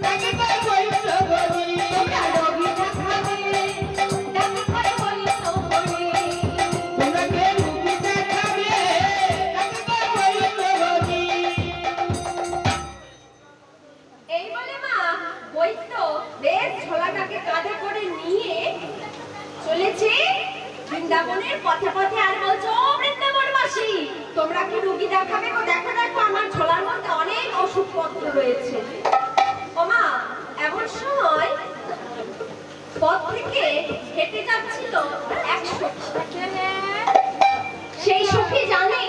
ডাকে কয় বৈদ্য হরি। তোমরা রোগী দেখাবে, ডাকি কয় বৈদ্য হরি। তোমরা কে রুটি দেখাবে ডাকে কয় বৈদ্য হরি। এই বলে মা বৈদ্য বেশ ঝোলাটাকে কাঁধে করে নিয়ে চলেছে বৃন্দাবনের পথে পথে। আর বলছো, ও বৃন্দাবনবাসী, তোমরা কি রোগী দেখাবে গো? দেখো দেখো, আমার ঝোলার মধ্যে অনেক ওষুধপত্র রয়েছে। ও মা, এমন সময় পথ থেকে হেঁটে যাচ্ছিল এক সখী। সেই সখী জানে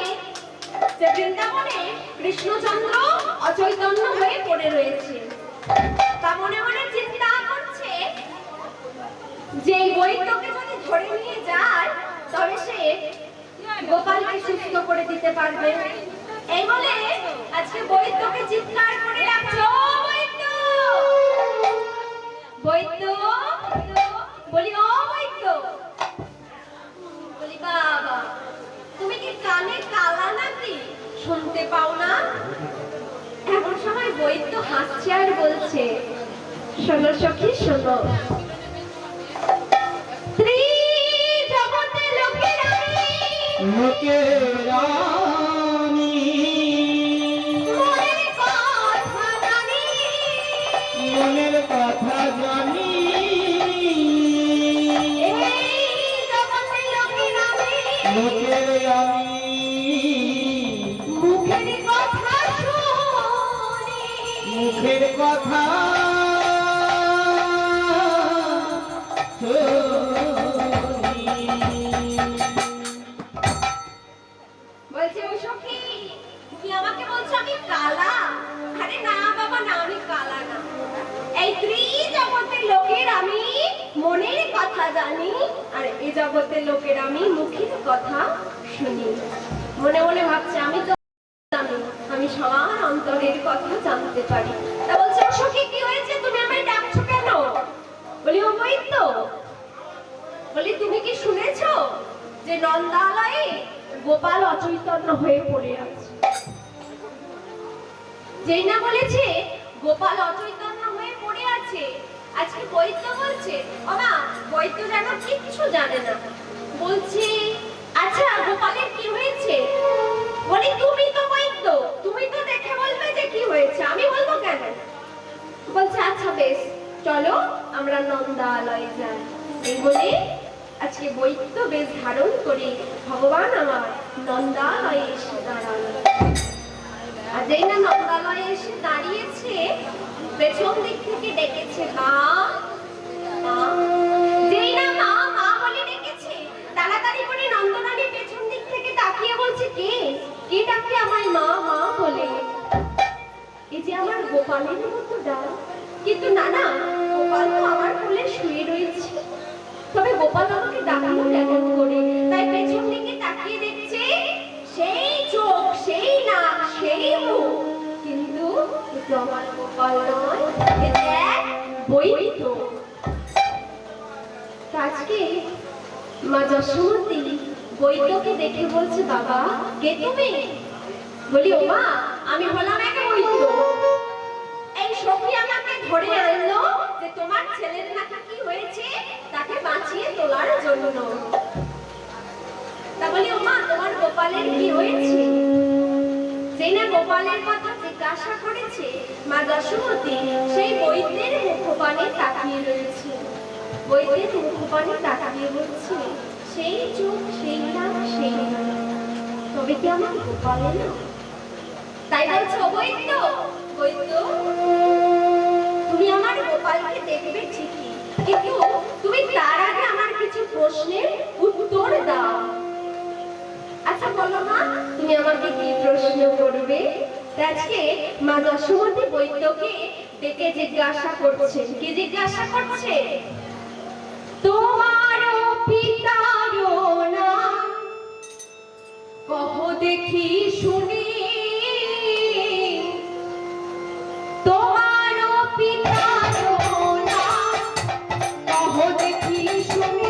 যে বৃন্দাবনে কৃষ্ণচন্দ্র অচৈতন্য হয়ে পড়ে রয়েছে। তা মনে মনে চিন্তা করছে যে এই বৈদ্যকে যদি ধরে নিয়ে যায়, তবে সে গোপালকে সুস্থ করে দিতে পারবে। এই বলে আজকে বৈদ্যকে চিৎকার করে ডাকছে, ও বৈদ্য, বৈদ্য, বলি ও বৈদ্য, শুনতে পাও না? এমন সময় বৈদ্য হাসছে আর বলছে, শোনো সখী শোনো, ত্রিজগতে লোকের আমি লোকের আমি মনের কথা জানি, মনের কথা জানি, এই জগতে লোকের আমি লোকের আমি মুখের কথা শুনি, মুখের কথা বলছে ও সখী, তুমি আমাকে বলছো আমি কালা? আরে না বাবা না, আমি কালা না। এই ত্রিজগতের লোকের আমি মনের কথা জানি, আর এই জগতের লোকের আমি মুখের কথা শুনি। মনে মনে ভাবছে আমি তো জানি, আমি সবার অন্তরের কথা জানতে পারি। তা বলছে ও সখী কি হয়েছে, তুমি আমায় ডাকছো কেন? বলি ও বৈদ্য, বলি তুমি কি শুনেছো যে নন্দালয়ে গোপাল অচৈতন্য হয়ে পড়ে আছে? যেই না বলেছে গোপাল অচৈতন্য হয়ে পড়ে আছে, আজকে বৈদ্য বলছে ওমা বৈদ্য যেন কিচ্ছু জানে না। বলছে আচ্ছা গোপালের কি হয়েছে? বলি তুমি তো বৈদ্য, তুমি তো দেখে বলবে যে কি হয়েছে, আমি বলবো কেন? বলছে আচ্ছা বেশ চলো আমরা নন্দালয়ে যাই। এই বলে আজকে বৈদ্য বেশ ধারণ করে ভগবান আমার নন্দালয়ে এসে দাঁড়ালো। আর যেই না নন্দালয়ে এসে দাঁড়িয়েছে, পেছন দিক থেকে ডেকেছে মা মা। যেই না মা মা বলে ডেকেছে, তাড়াতাড়ি করে নন্দরানী পেছন দিক থেকে তাকিয়ে বলছে কে কে ডাকে আমায় মা মা বলে? এই যে আমার গোপালের মতো ডাক, কিন্তু না না গোপাল তো আমার কোলে শুয়ে রয়েছে। তবে গোপাল আমাকে ডাকলো কেমন করে? তাই পেছন দিকে তাকিয়ে দেখছে, সেই চোখ সেই নাক সেই মুখ, কিন্তু এটা আমার গোপাল নয়, এটা এক বৈদ্য। আজকে মা যশোমতী বৈদ্যকে দেখে বলছে বাবা কে তুমি? বলি ও মা আমি হলাম এক বৈদ্য। এই সখী আমাকে ধরে আনলো যে তোমার ছেলের নাকি কি হয়েছে তাকে বাঁচিয়ে তোলার জন্য। তা বলি ও মা তোমার গোপালের কি হয়েছে? যেই না গোপালের কথা জিজ্ঞাসা করেছে মা যশোমতী সেই বৈদ্যের মুখপানে তাকিয়ে রয়েছে। বৈদ্যের মুখপানে তাকিয়ে বলছে সেই চোখ সেই নাক সেই নাক, তবে কি আমার গোপালের না? তাই বলছে ও বৈদ্য বৈদ্য তুমি আমার গোপালকে দেখবে ঠিকই, কিন্তু তুমি তার আগে আমার কিছু প্রশ্নের উত্তর দাও। আচ্ছা বলো মা তুমি আমাকে কি প্রশ্ন করবে? আজকে মা যশোমতী বৈদ্যকে ডেকে জিজ্ঞাসা করছে। কি জিজ্ঞাসা করছে? তোমার পিতার নাম কহ দেখি শুনি, তোমার পিতার নাম কহ দেখি শুনি,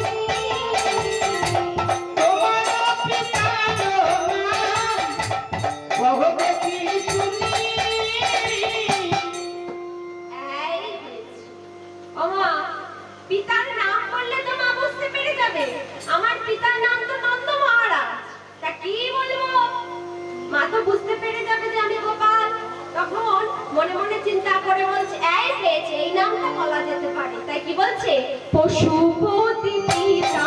তোমার পিতার নাম কহ দেখি শুনি। এই ওমা পিতার নাম বললে তো মা বুঝতে পেরে যাবে, আমার পিতার নাম তো নন্দ মহারাজ। তা কি বলবো? মা তো বুঝতে পেরে যাবে যে আমি গোপাল। তখন মনে মনে চিন্তা করে বলছে এই পেয়েছে এই নামটা বলা যেতে পারে। তাই কি বলছে? পশুপতি পিতা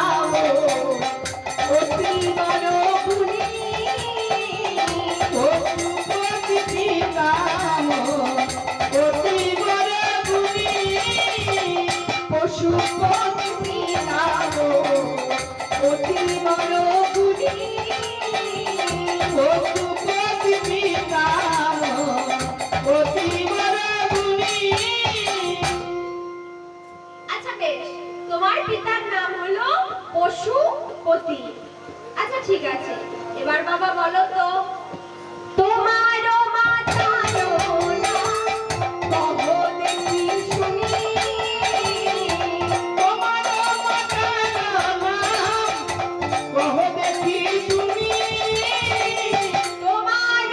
অতি বড় গুণী, পশুপতি পিতা অতি বড় গুণী, পশুপতি পিতা অতি বড় গুণী, পশুপতি পিতা অতি বড় গুণী। আচ্ছা বেশ তোমার পিতার নাম হলো পশুপতি। আচ্ছা ঠিক আছে, এবার বাবা বলো তো তোমার মাতার নাম কহ দেখি শুনি, তোমার মাতার নাম কহ দেখি শুনি। তোমার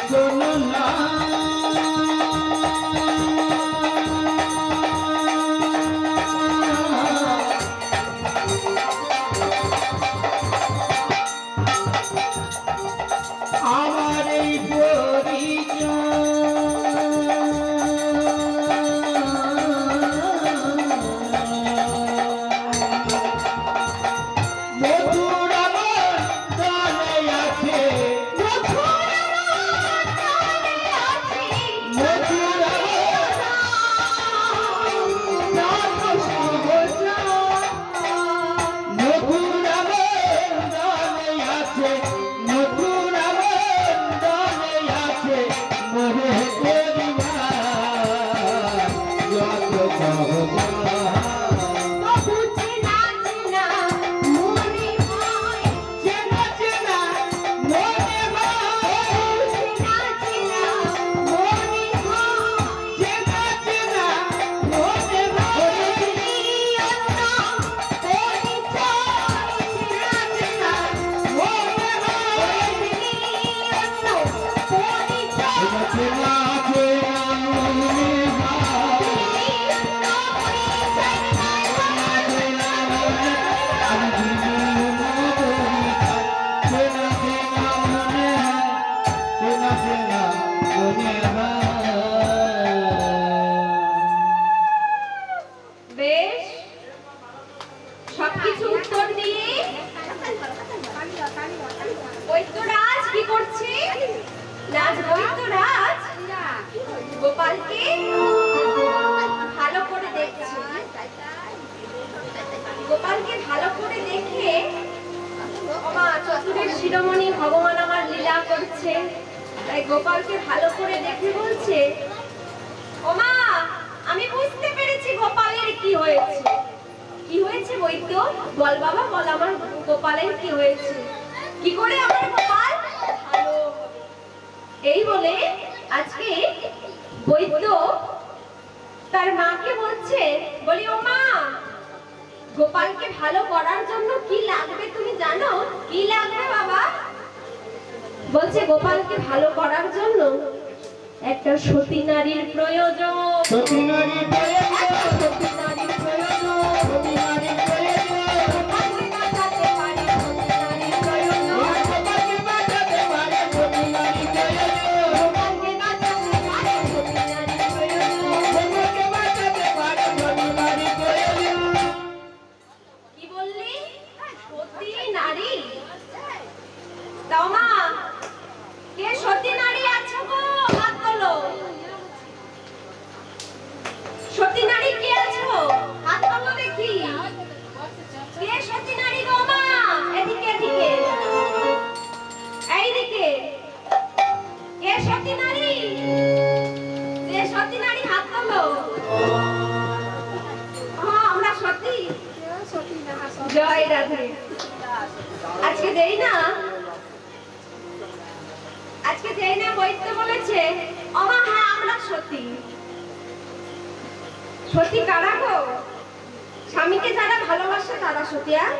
শোনো না আমার এই মধুর আমার গানে আছে মধুর মধুর আমার গানে আছে মধুর আমার গানে আছে মোহে পরিবার যত সহজা চেনা চেনা মনে হয় চেনা চেনা মনে হয় চেনা মনে হয় চেনা চেনা মনে বেশ, সবকিছু উত্তর দিয়ে বৈদ্যরাজ কি করছে? রাজ বৈদ্যরাজ গোপালকে ভালো করে দেখছে। গোপালকে ভালো করে দেখে ওমা চতুরের শিরোমণি ভগবান আমার লীলা করছে, তাই গোপালকে ভালো করে দেখে বলছে, ওমা আমি বুঝতে পেরেছি গোপালের কি হয়েছে। কি হয়েছে বৈদ্য? বল বাবা বল, আমার গোপালের কি হয়েছে? কি করে আমার গোপাল ভালো হবে? এই বলে আজকে বৈদ্য তার মাকে বলছে, বলি ও মা, গোপালকে ভালো করার জন্য কি লাগবে তুমি জানো? কি লাগবে বাবা? বলছে গোপালকে ভালো করার জন্য একটা সতী নারীর প্রয়োজন। সতী নারী প্রয়োজন সতী নারীর প্রয়োজন। সতী নারী প্রয়োজন গোপালকে বাঁচাতে পারে সতী নারীর প্রয়োজন। গোপালকে বাঁচাতে পারে সতী নারী প্রয়োজন গোপালকে বাঁচাতে পারে সতী নারীর প্রয়োজন। গোপালকে বাঁচাতে পারে সতী নারী প্রয়োজন। কি বললি? সতী নারী? দাও মা, কে সতী নারী আছো গো? হাত তোলো। সতী নারী কে আছো? হাত তোলো দেখি। কে সতী নারী গো মা? এদিকে এদিকে, এইদিকে। কে সতী নারী? যে সতী নারী হাত তোলো। আমরা সতী। জয় রাধে। আজকে যেই না বৈদ্য বলেছে, অমা হ্যাঁ আমরা সতী। সতী কারা গো? স্বামীকে যারা ভালোবাসে তারা সতী। আর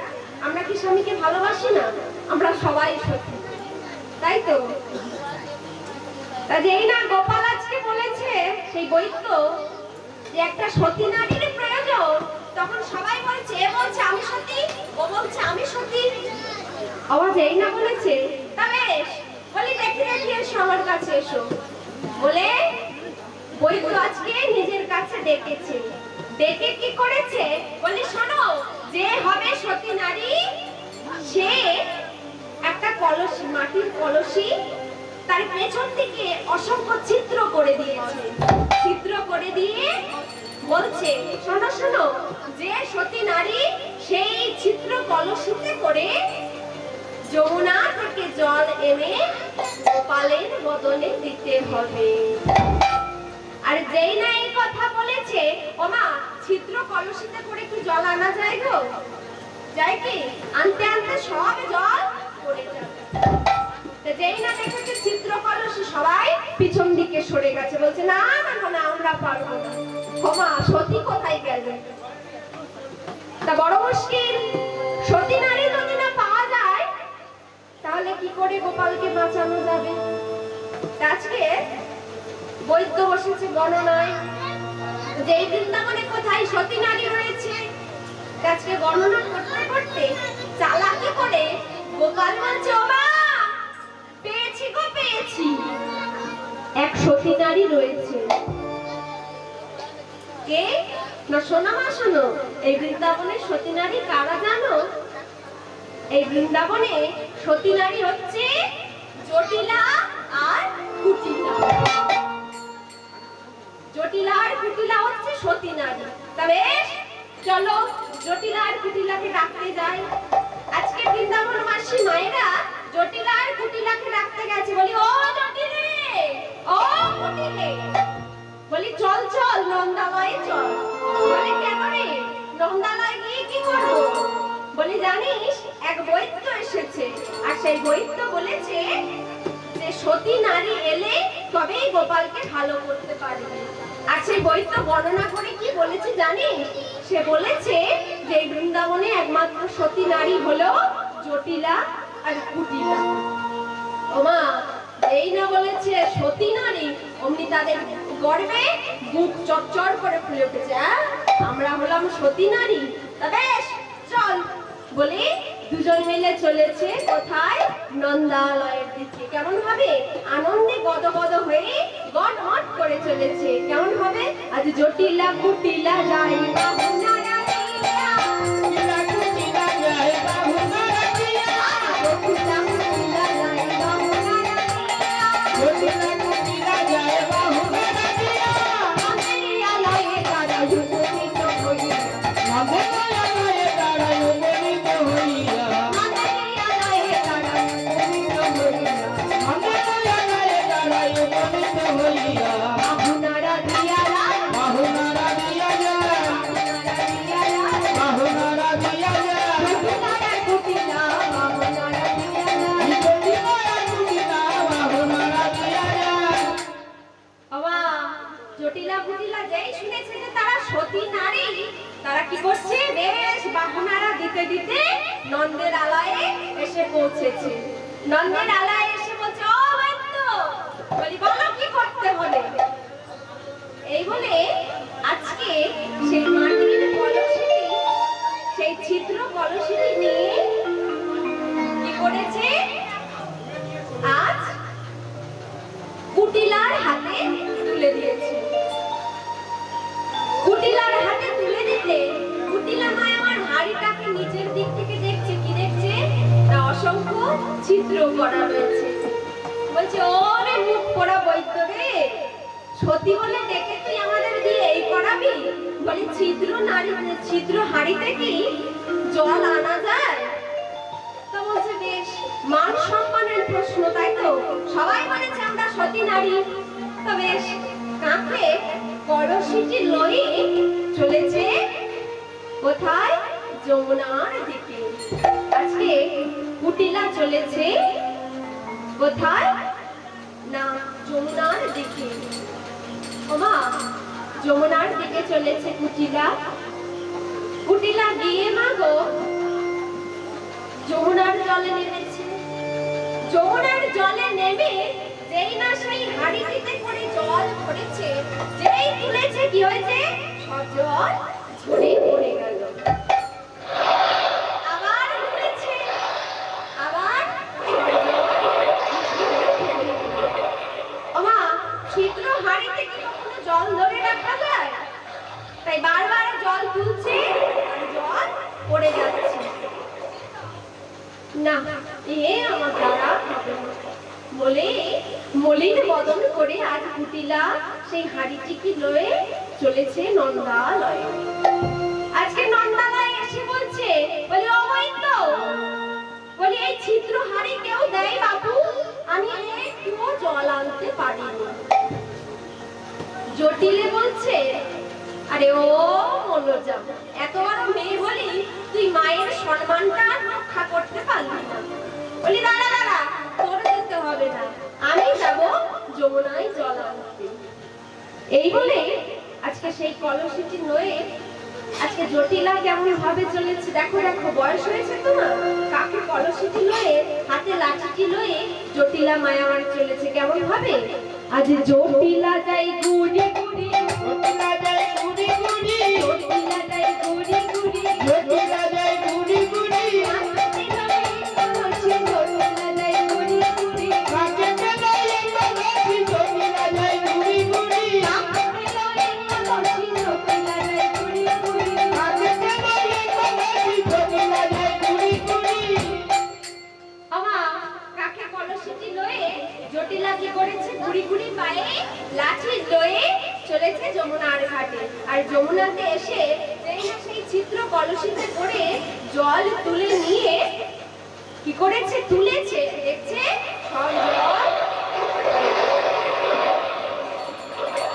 আমরা কি স্বামীকে ভালোবাসি না? আমরা সবাই সতী, তাই তো? তা যেই না গোপাল আজকে বলেছে সেই বৈদ্য যে একটা সতী নারীর প্রয়োজন, তখন সবাই বলছে, এ বলছে আমি সতী, ও বলছে আমি সতী। আওয়াজ এই না বলেছে, তা বেশ, বলি দেখি দেখি এসো আমার কাছে এসো বলে বৈদ্য আজকে নিজের কাছে ডেকেছে। ডেকে কি করেছে বলি, শোনো, যে হবে সতী নারী সে একটা কলসি, মাটির কলসি, তার পেছন থেকে অসংখ্য ছিদ্র করে দিয়েছে। ছিদ্র করে দিয়ে বলছে, শোনো শোনো, যে সতী নারী সেই ছিদ্র কলসিতে করে যমুনা থেকে জল এনে গোপালের বদলে দিতে হবে। আর যেই না এই কথা বলেছে, ওমা ছিদ্র কলসিতে করে কি জল আনা যায় গো? যায় কি? আনতে আনতে সব জল পড়ে যাবে। যেই না দেখেছে ছিদ্র কলসি, সবাই পিছন দিকে সরে গেছে, বলছে না না না আমরা পারবো না। ওমা সতী কোথায় গেলেন? তা বড় মুশকিল, সতী নারী যদি না পাওয়া যায় তাহলে কি করে গোপালকে বাঁচানো যাবে? আজকে বৈদ্য বসেছে গণনায় যে এই বৃন্দাবনে কোথায় সতী নারী রয়েছে। আজকে গণনা করতে করতে চালাকি করে গোপাল বলছে, ও মা, পেয়েছি গো পেয়েছি, এক সতী নারী রয়েছে। কে না? শোনো মা শোনো, এই বৃন্দাবনের সতী নারী কারা জানো? এই বৃন্দাবনে সতী নারী হচ্ছে জটিলা আর কুটিলা। জটিলা আর কুটিলা হচ্ছে সতী নারী। তবে চলো জটিলা আর কুটিলাকে ডাকতে যাই। আজকে বৃন্দাবন মাসি মায়েরা জটিলা আর কুটিলাকে ডাকতে গেছে। বলি, ও জটিলে, ও কুটিলে, বলি চল চল নন্দালয়ে চল। বলে, কেন রে, নন্দালয়ে গিয়ে কি করবো? বলি, জানিস এক বৈদ্য এসেছে, আর সেই বৈদ্য বলেছে যে সতী নারী এলে তবেই গোপালকে ভালো করতে পারবে। আর সেই বৈদ্য বর্ণনা করে কি বলেছে জানিস? সে বলেছে যে বৃন্দাবনে একমাত্র সতী নারী হলো জটিলা আর কুটিলা। ওমা, এই না বলেছে সতী নারী, অমনি তাদের গর্বে বুক চচ্চর করে ফুলে উঠেছে। আমরা হলাম সতী নারী। তা বেশ চল বলি দুজন মিলে চলেছে কোথায়? নন্দালয়ের দিকে। কেমন হবে? আনন্দে গদগদ হয়ে গটমট করে চলেছে। কেমন হবে? আজ জটিলা কুটিলা যাই বাহুনারা দিয়া, জটিলা কুটিলা যায় বাহুনারা দিয়া, জটিলা কুটিলা যাই বাহুনারা দিয়া, জটিলা কুটিলা যায় বাহুনারা দিয়া, আমাদের আলয়ে তারা উপনীত হইয়া, আমাদের আলয়ে দাঁড়ায় উপনীত হইয়া, আমাদের আলয়ে তারা উপনীত হইয়া, আমাদের আলয়ে দাঁড়ায় উপনীত হইয়া, বাহুনারা দিয়া যায়, বাহুনারা দিয়া যায়, বাহুনারা দিয়া যায়, বাহুনারা দিয়া যায়, জটিলা কুটিলা বাহুনারা দিয়া যায়। জটিলা কুটিলা বাহুনারা দিয়া যায়। বাবা, জটিলা কুটিলা যেই শুনেছে যে তারা সতী নারী, তারা কি করছে? বেশ বাহুনারা দিতে দিতে নন্দের আলয়ে এসে পৌঁছেছে। নন্দের আলয়ে এসে বলছে, ও বৈদ্য, বলি বলো কি করতে হবে? এই বলে আজকে সেই মাটির কলসিটি, সেই ছিদ্র কলসিটি নিয়ে কি করেছে? আজ কুটিলার হাতে তুলে দিয়েছে। কুটিলার হাতে তুলে দিতে কুটিলা মায় আমার হাড়িটাকে নিচের দিক থেকে দেখছে। কি দেখছে? না, অসংখ্য ছিদ্র করা রয়েছে। বলছে, ওরে মুখ পোড়া বৈদ্য রে, সতী বলে ডেকে তুই আমাদের দিয়ে এই করাবি? বলি, ছিদ্র নারী, ছিদ্র হাড়িতে কি জল আনা যায়? তো বলছে, বেশ, মান সম্মানের প্রশ্ন, তাই তো? সবাই বলেছে আমরা সতী নারী। তো বেশ, কাঁধে কলসিটি লয়ে চলেছে কোথায়? যমুনার দিকে। আজকে কুটিলা চলেছে কোথায়? না, যমুনার দিকে। ওমা, যমুনার দিকে চলেছে কুটিলা। কুটিলা গিয়ে মা গো যমুনার জলে নেমেছে। যমুনার জলে নেমে যেই না সেই হাড়িটিতে করে জল ভরেছে, যেই তুলেছে কি হয়েছে? সব জল ঝরে পড়ে গেল। আবার তুলেছে, আবার ওমা, ছিদ্র হাড়িতে কি কখনো জল ধরে রাখা যায়? তাই বারবার জল তুলছে আর জল পড়ে যাচ্ছে। না, এ আমার দ্বারা হবে না বলে মলিন বদন করে আজ কুটিলা সেই হাড়িটিকে লয়ে চলেছে নন্দালয়ে। আজকে নন্দালয়ে এসে বলছে, বলি, ও বৈদ্য, বলি এই ছিদ্র হাড়ি কেউ দেয় বাবু? আমি একটুও জল আনতে পারি না। জটিলে বলছে, আরে ও মনোজা, এত বড় মেয়ে হলি তুই মায়ের সম্মানটা রক্ষা করতে পারলি না। বলি, দাঁড়া দাঁড়া, তোর যেতে হবে না, আমি যাব যমুনায় জল আনতে। এই বলে আজকে সেই কলসিটি নয়ে আজকে জটিলা কেমন ভাবে চলেছে দেখো দেখো, বয়স হয়েছে তো না, কাকে কলসিটি লয়ে হাতে লাঠিটি লয়ে জটিলা মায়াবাড়ি চলেছে কেমন ভাবে। আজ জটিলা যাই গুড়ি গুড়ি, জটিলা যায় গুড়ি গুড়ি, জটিলা যাই গুড়ি গুড়ি, জটিলা যায় গুড়ি গুড়ি, হাতে লয়ে কলসি জটিলা যাই গুড়ি গুড়ি, কাকে পেলে কলসি জটিলা যায় গুড়ি গুড়ি, হাতে লয়ে কলসি জটিলা যাই গুড়ি গুড়ি। কাকে পেলে কলসি জটিলা যায় গুড়ি গুড়ি। আমা কাকে কলসিটি লয়ে জটিলা কি করেছে, গুড়ি গুড়ি পায়ে লাঠি লয়ে চলেছে যমুনার ঘাটে। আর যমুনাতে এসে যেই না সেই চিত্র কলসিতে করে জল তুলে নিয়ে কি করেছে, তুলেছে, দেখছে সব জল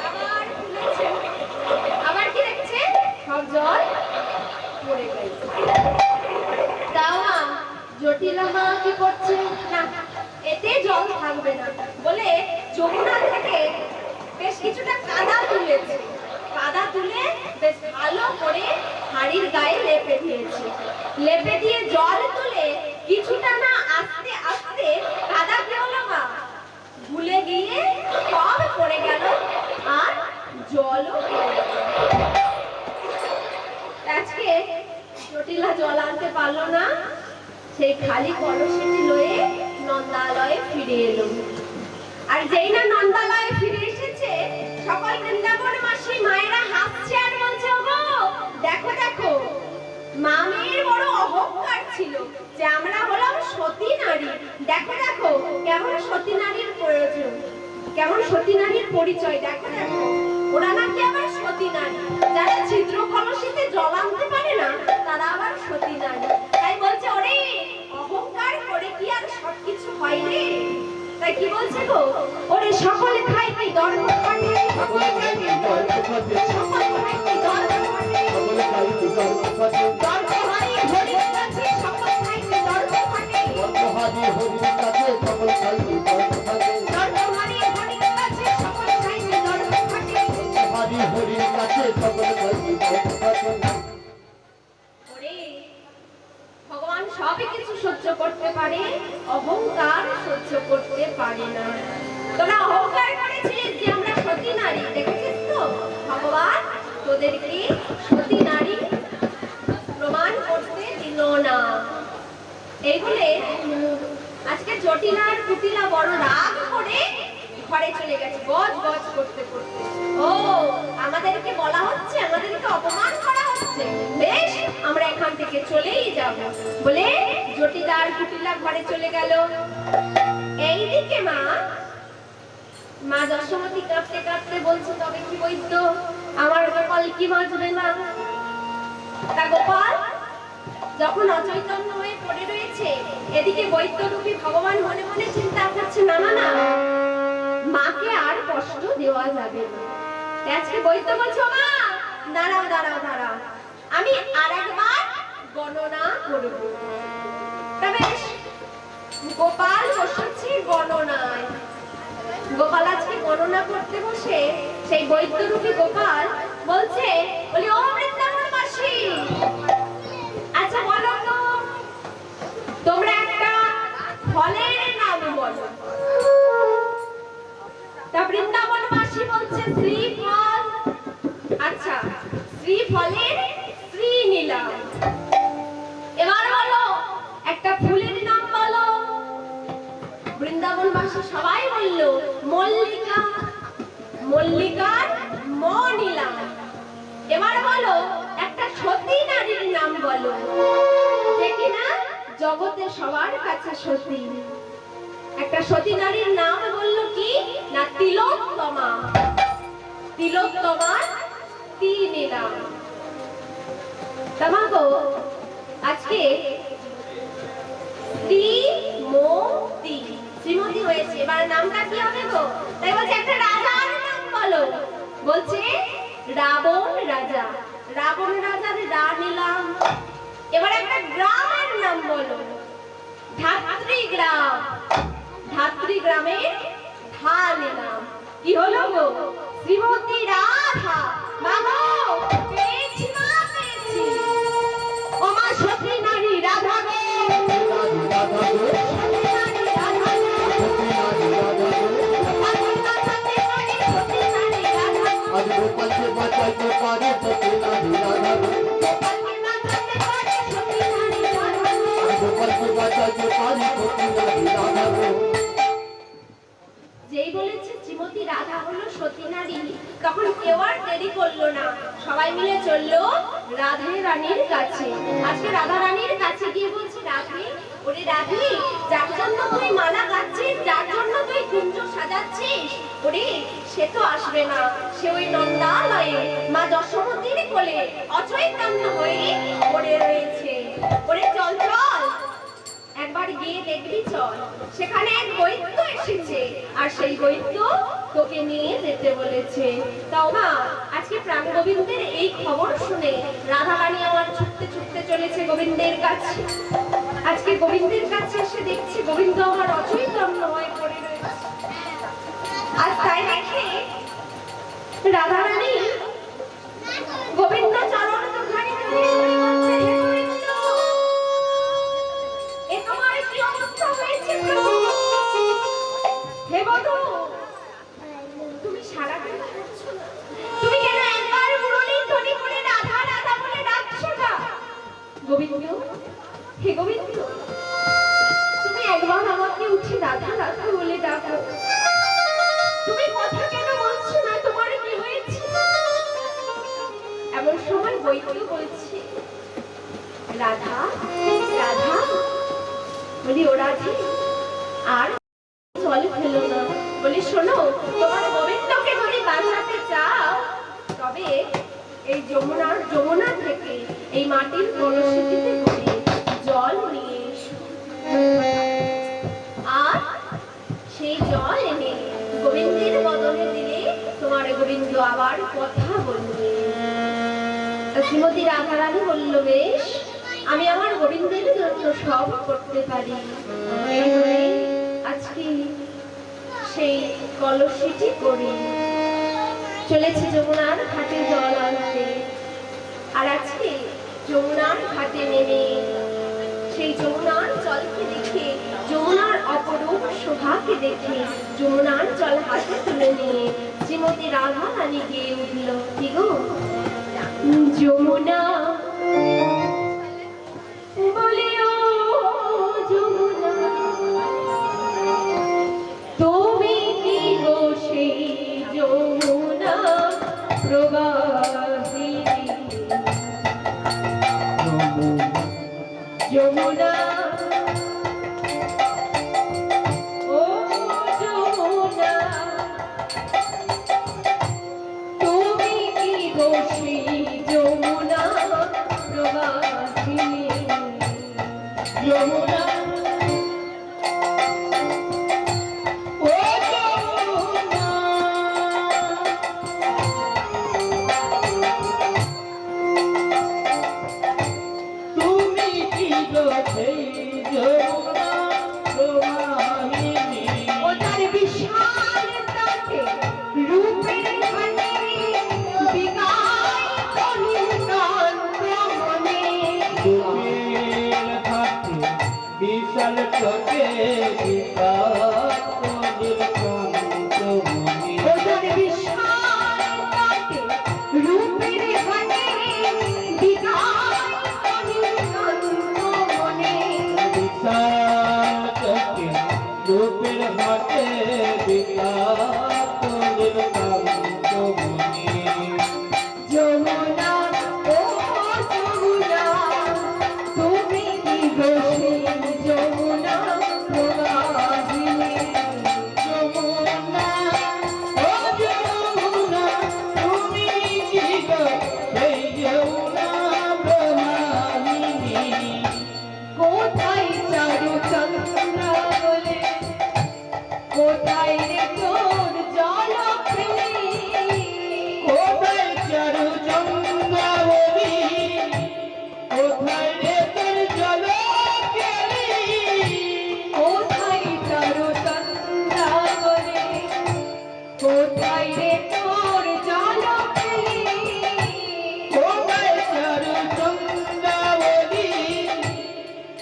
আবার তুলেছে, আবার কি দেখছে, সব জল পড়ে গেছে। দাওয়া জটিলা মা কি করছে, না এতে জল থাকবে না বলে যমুনা থেকে বেশ কিছুটা কাদা তুলেছে, কাদা তুলে বেশ ভালো করে হাড়ির গায়ে লেপে দিয়েছে, লেপে দিয়ে জল তুলে কিছুটা না আস্তে আস্তে কাদা কি হলো মা, ভুলে গিয়ে সব পড়ে গেল আর জলও পড়ে গেল। আজকে জটিলা জল আনতে পারলো না, সেই খালি কলসিটি লয়ে নন্দালয়ে ফিরে এলো। আর যেই না নন্দালয়ে ফিরে এসেছে, সকল বৃন্দাবন মাসি মায়েরা হাসছে আর বলছে, ওগো দেখো দেখো, মামের বড় অহংকার ছিল যে আমরা হলাম সতী নারী, দেখো দেখো কেমন সতী নারীর প্রয়োজন, কেমন সতী নারীর পরিচয়, দেখো দেখো ওরা নাকি আবার সতী নারী, যারা ছিদ্র কলসিতে জল আনতে পারে না তারা আবার সতী নারী। তাই বলছে ওরে অহংকার করে কি আর সবকিছু হয় রে, তাই কি বলছে গো, ওরে সকলে খাই কি দর্প কাটে, সকলে খাই কি দর্প কাটে, সকলে খাই কি দর্প কাটে, সকলে খাই কি দর্প কাটে, দর্প হারিয়ে হরির কাছে সকল খাই কি দর্প কাটে, দর্প হারিয়ে হরির কাছে সকলে খাই কি দর্প কাটে, দর্প হারিয়ে হরির কাছে সকল খাই কি দর্প কাটে। হারিয়ে হরির কাছে সকলে খাই কি দর্প কাটে। ওরে ভগবান সবই কিছু সহ্য করতে পারে, অহংকার সহ্য করতে পারে না। তোরা অহংকার করেছিস যে আমরা সতী নারী, দেখেছিস তো ভগবান তোদেরকে সতী নারী প্রমাণ করতে দিল না। এই বলে আজকে জটিলার কুটিলা বড় রাগ করে ঘরে চলে গেছে গজ গজ করতে করতে। ও আমাদেরকে বলা হচ্ছে, আমাদেরকে অপমান করা হচ্ছে, বেশ আমরা এখান থেকে চলেই যাব বলে জটিলার কুটিলা ঘরে চলে গেল। এইদিকে মা মা যশোমতী কাঁদতে কাঁদতে বলছে, তবে কি বৈদ্য আমার গোপাল কি বাঁচবে না। তা গোপাল যখন অচৈতন্য হয়ে পড়ে রয়েছে, এদিকে বৈদ্যরূপী ভগবান মনে মনে চিন্তা করছে, না না না মাকে আর কষ্ট দেওয়া যাবে না। আজকে বৈদ্য বলছো, মা দাঁড়াও দাঁড়াও দাঁড়াও, আমি আরেকবার গণনা করব। তবে গোপাল বসেছে গণনায়, গোপাল আজকে গণনা করতে বসে সেই বৈদ্যরূপী গোপাল বলছে, বলি ও বৃন্দাবন মাসি, আচ্ছা বলো তো তোমরা একটা ফলের নাম বলো। তা বৃন্দাবন মাসি বলছে শ্রীফল। আচ্ছা শ্রীফলের শ্রী নিলাম। এবার বলো একটা ফুলের নাম বলো। বৃন্দাবন মাসি সবাই বলল মল্লিকা, মল্লিকার ম নিলাম। এবার বলো একটা সতী নারীর নাম বলো, যে কিনা জগতে সবার কাছে সতী। একটা সতী নারীর নাম বললো কি না তিলোত্তমা। তিলোত্তমার তি নিলাম। তামাগো আজকে শ্রীমতী, শ্রীমতী হয়েছে, এবার নামটা কি হবে গো? তাই বলছে একটা রাজার নাম বলো। বলছে রাবণ রাজা, রাবণ রাজার রা নিলাম। এবার একটা গ্রামের নাম বলো। ধাত্রী গ্রাম, ধাত্রী গ্রামের ধা নিলাম। কি হলো গো? শ্রীমতী রাধা। মাগো পেয়েছি মা, পেয়েছি। তখন কেউ আর দেরি করলো না, সবাই মিলে চললো রাধে রানীর কাছে। আজকে রাধা রানীর কাছে গিয়ে বলছে, রাধে, ওরে রাধে, যার জন্য তুই মালা গাচ্ছিস, যার জন্য তুই কুঞ্জ সাজাচ্ছিস, ওরে সে তো আসবে না, সে ওই নন্দালয়ে মা যশোমতীর কোলে অচৈতন্য হয়ে পড়ে রয়েছে। ওরে চল চল, একবার গিয়ে দেখবি চল, সেখানে এক বৈদ্য এসেছে, আর সেই বৈদ্য তোকে নিয়ে যেতে বলেছে। তাও না, আজকে প্রাণ গোবিন্দের এই খবর শুনে রাধা রানী আমার ছুটতে ছুটতে চলেছে গোবিন্দের কাছে। আজকে গোবিন্দের কাছে এসে দেখছি গোবিন্দ আমার অচৈতন্য হয়ে পড়ে রয়েছে। আর তাই দেখে রাধা রানী গোবিন্দ চরণ দুখানি ধরে বলছে, হে গোবিন্দ, এ তোমার কি অবস্থা হয়েছে প্রভু? হে বধূ, তুমি সারা দিন করছো না, তুমি কেন একবার মুরলী ধ্বনি করে রাধা রাধা বলে ডাকছো না? গোবিন্দ, হে গোবিন্দ, তুমি একবার আমাকে উঠে রাধা রাধা বলে ডাকো। তুমি কথা কেন বলছো না? তোমার কি হয়েছে? এমন সময় বৈদ্য বলছে, রাধা রাধা, বলি ও রাধে, আর জল ফেলো না। বলি শোনো, তোমার গোবিন্দকে যদি বাঁচাতে চাও তবে এই যমুনা থেকে এই মাটির কলসিতে করে জল নিয়ে এসো, আর সেই জল এনে গোবিন্দের বদনে দিলে তোমার গোবিন্দ আবার কথা বলবে। শ্রীমতী রাধা রানী বলল, বেশ, আমি আমার গোবিন্দের জন্য সব করতে পারি। আজকে সেই কলসিটি করে চলেছে যমুনার ঘাটে জল আনতে। আর আজকে যমুনার ঘাটে নেমে সেই যমুনার জলকে দেখে, যমুনার অপরূপ শোভাকে দেখে যমুনার জল হাতে তুলে নিয়ে শ্রীমতী রাধা রানী গিয়ে উঠল, কি গো যমুনা, বলে ও যমুনা, তুমি কি গো সেই যমুনা প্রবাহিনী? যমুনা, ও যমুনা, তুমি কি গো সেই যমুনা প্রবাহিনী? যমুনা, ও যমুনা, তুমি কি গো সেই যমুনা প্রবাহিনী? ও তার বিশাল তাকে রূপের ঘাটে বিগায় তনিকান্ত মনে। রূপের ঘাটে বিশাল চোখে ও তার বিশাল তাকে রূপের ঘাটে বিগায় তনিকান্ত মনে। বিশাল চোখে রূপের ঘাটে যমুনা, ও যমুনা, তুমি কি গো সেই যমুনা প্রবাহিনী? যমুনা, ও যমুনা, তুমি কি গো সেই যমুনা প্রবাহিনী? কোথায় চারু চন্দ্রা বলে, কোথায় রে তোর জল ফেলে? কোথায় চারু চন্দ্রাবলী, কোথায় রে তোর জল কেলি? কোথায় চারু চন্দ্রা বলে, কোথায় রে তোর জল ফেলে? কোথায় চারু চন্দ্রাবলী,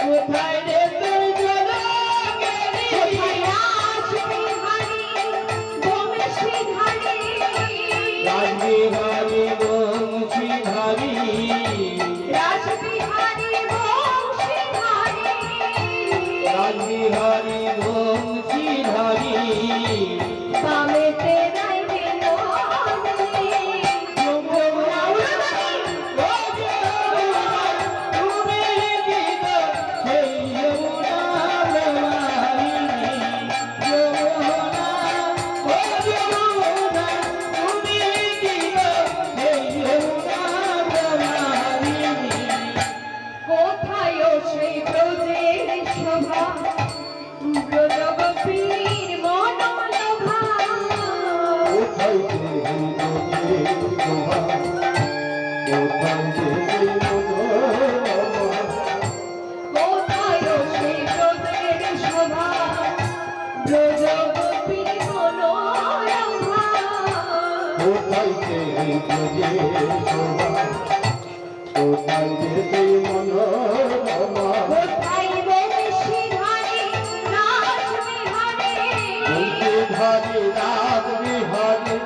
কোথায় রে তোর জল কেলি? কোথায় রাসবিহারী বংশীধারী? রাসবিহারী বংশীধারী, রাসবিহারী বংশীধারী, রাসবিহারী বংশীধারী, বামেতে রাইবে নন্দে, কোথায় দেবী যে শোভা কোথায় দেবী মনোরমা কোথায় সেই ব্রতের শোভা ব্রজগোপীর মনোরমা কোথায় দেবী যে শোভা কোথায় দেবী মনোরমা কোথায় বংশীধারী রাসবিহারী বংশীধারী রাসবিহারী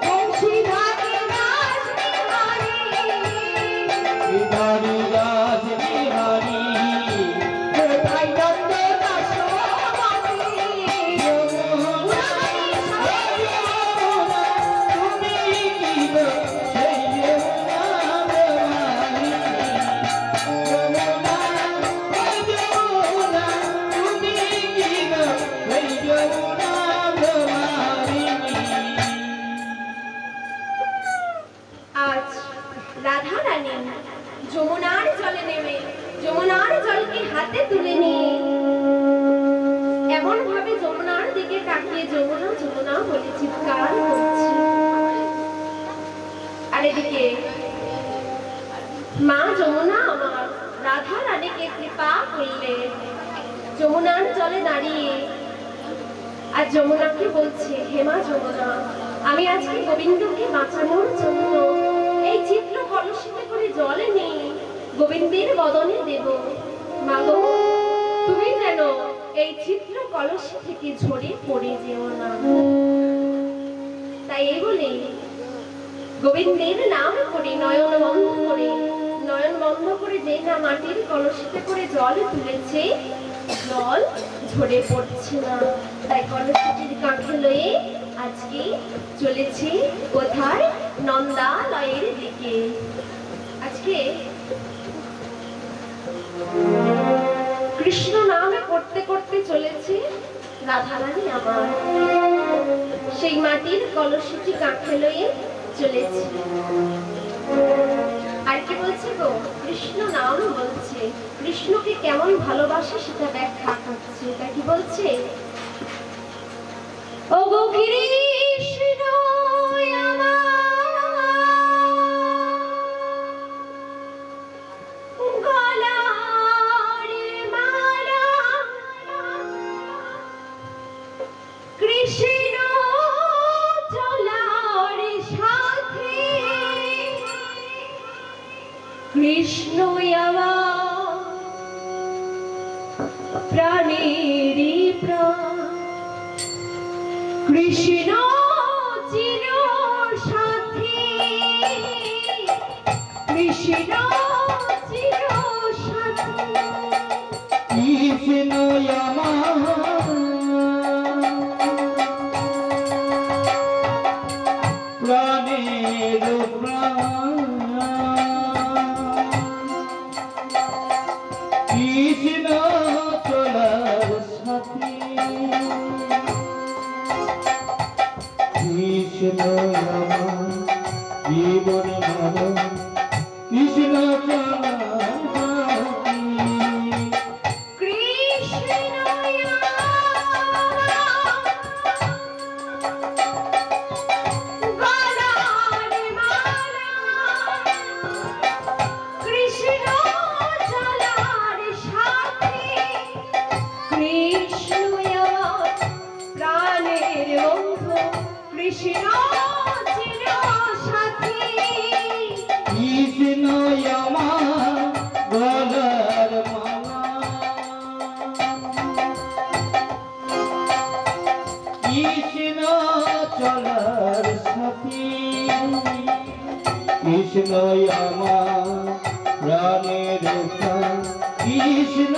বংশীধারী রাসবিহারী বিহারী রাজ বিহারী কোথায় নন্দ দাসবাসী তুমি কি গো সেই যমুনা ভবানী যমুনা ও যমুনা তুমি কি গো সেই যমুনা ভবানী আজ রাধা রানী যমুনার জলে নেমে যমুনার জলকে হাতে তুলে নিয়ে এমন ভাবে যমুনার দিকে তাকিয়ে যমুনা যমুনা বলে চিৎকার করছে। আর এদিকে মা যমুনা আমার রাধা রানীকে কৃপা করলে যমুনার জলে দাঁড়িয়ে আর যমুনাকে বলছে, হেমা যমুনা, আমি আজকে গোবিন্দকে বাঁচানোর জন্য এই চিত্র কলসিতে করে জল নেই গোবিন্দের বদনে দেব। মাগো, তুমি যেন এই চিত্র কলসি থেকে ঝরে পড়ে যেও না। তাই এই বলে গোবিন্দের নাম করে নয়ন বন্ধ করে যে না মাটির কলসিতে করে জল তুলেছে, জল ঝরে পড়ছে না। তাই কলসিটির কাঁখে লয়ে আজকে চলেছে কোথায়? নন্দালয়ের দিকে। আজকে কৃষ্ণ নাম করতে করতে চলেছে রাধারানী আমার, সেই মাটির কলসিটি কাঁখে লয়ে চলেছে। আর কি বলছে গো? কৃষ্ণ নাম বলছে, কৃষ্ণকে কেমন ভালোবাসে সেটা ব্যাখ্যা করছে। তা কি বলছে? ও গো কৃষ্ণ গলার মালা, কৃষ্ণ চলার সাথে, কৃষ্ণ আমার প্রাণেরই প্রাণ, কৃষ্ণ চির সাথী, কৃষ্ণ চির সাথী। কৃষ্ণ আমার প্রাণের প্রাণ, কৃষ্ণ চলার সাথী, কৃষ্ণ আমার জীবন মরণ, কৃষ্ণ চলার সাথী। কৃষ্ণ গলার মালা, কৃষ্ণ চলার সাথী, কৃষ্ণ আমার প্রাণের বন্ধু, কৃষ্ণ চির সাথী। কৃষ্ণ আমার গলার মালা, কৃষ্ণ চলার সাথী, কৃষ্ণ আমার প্রাণের প্রাণ, কৃষ্ণ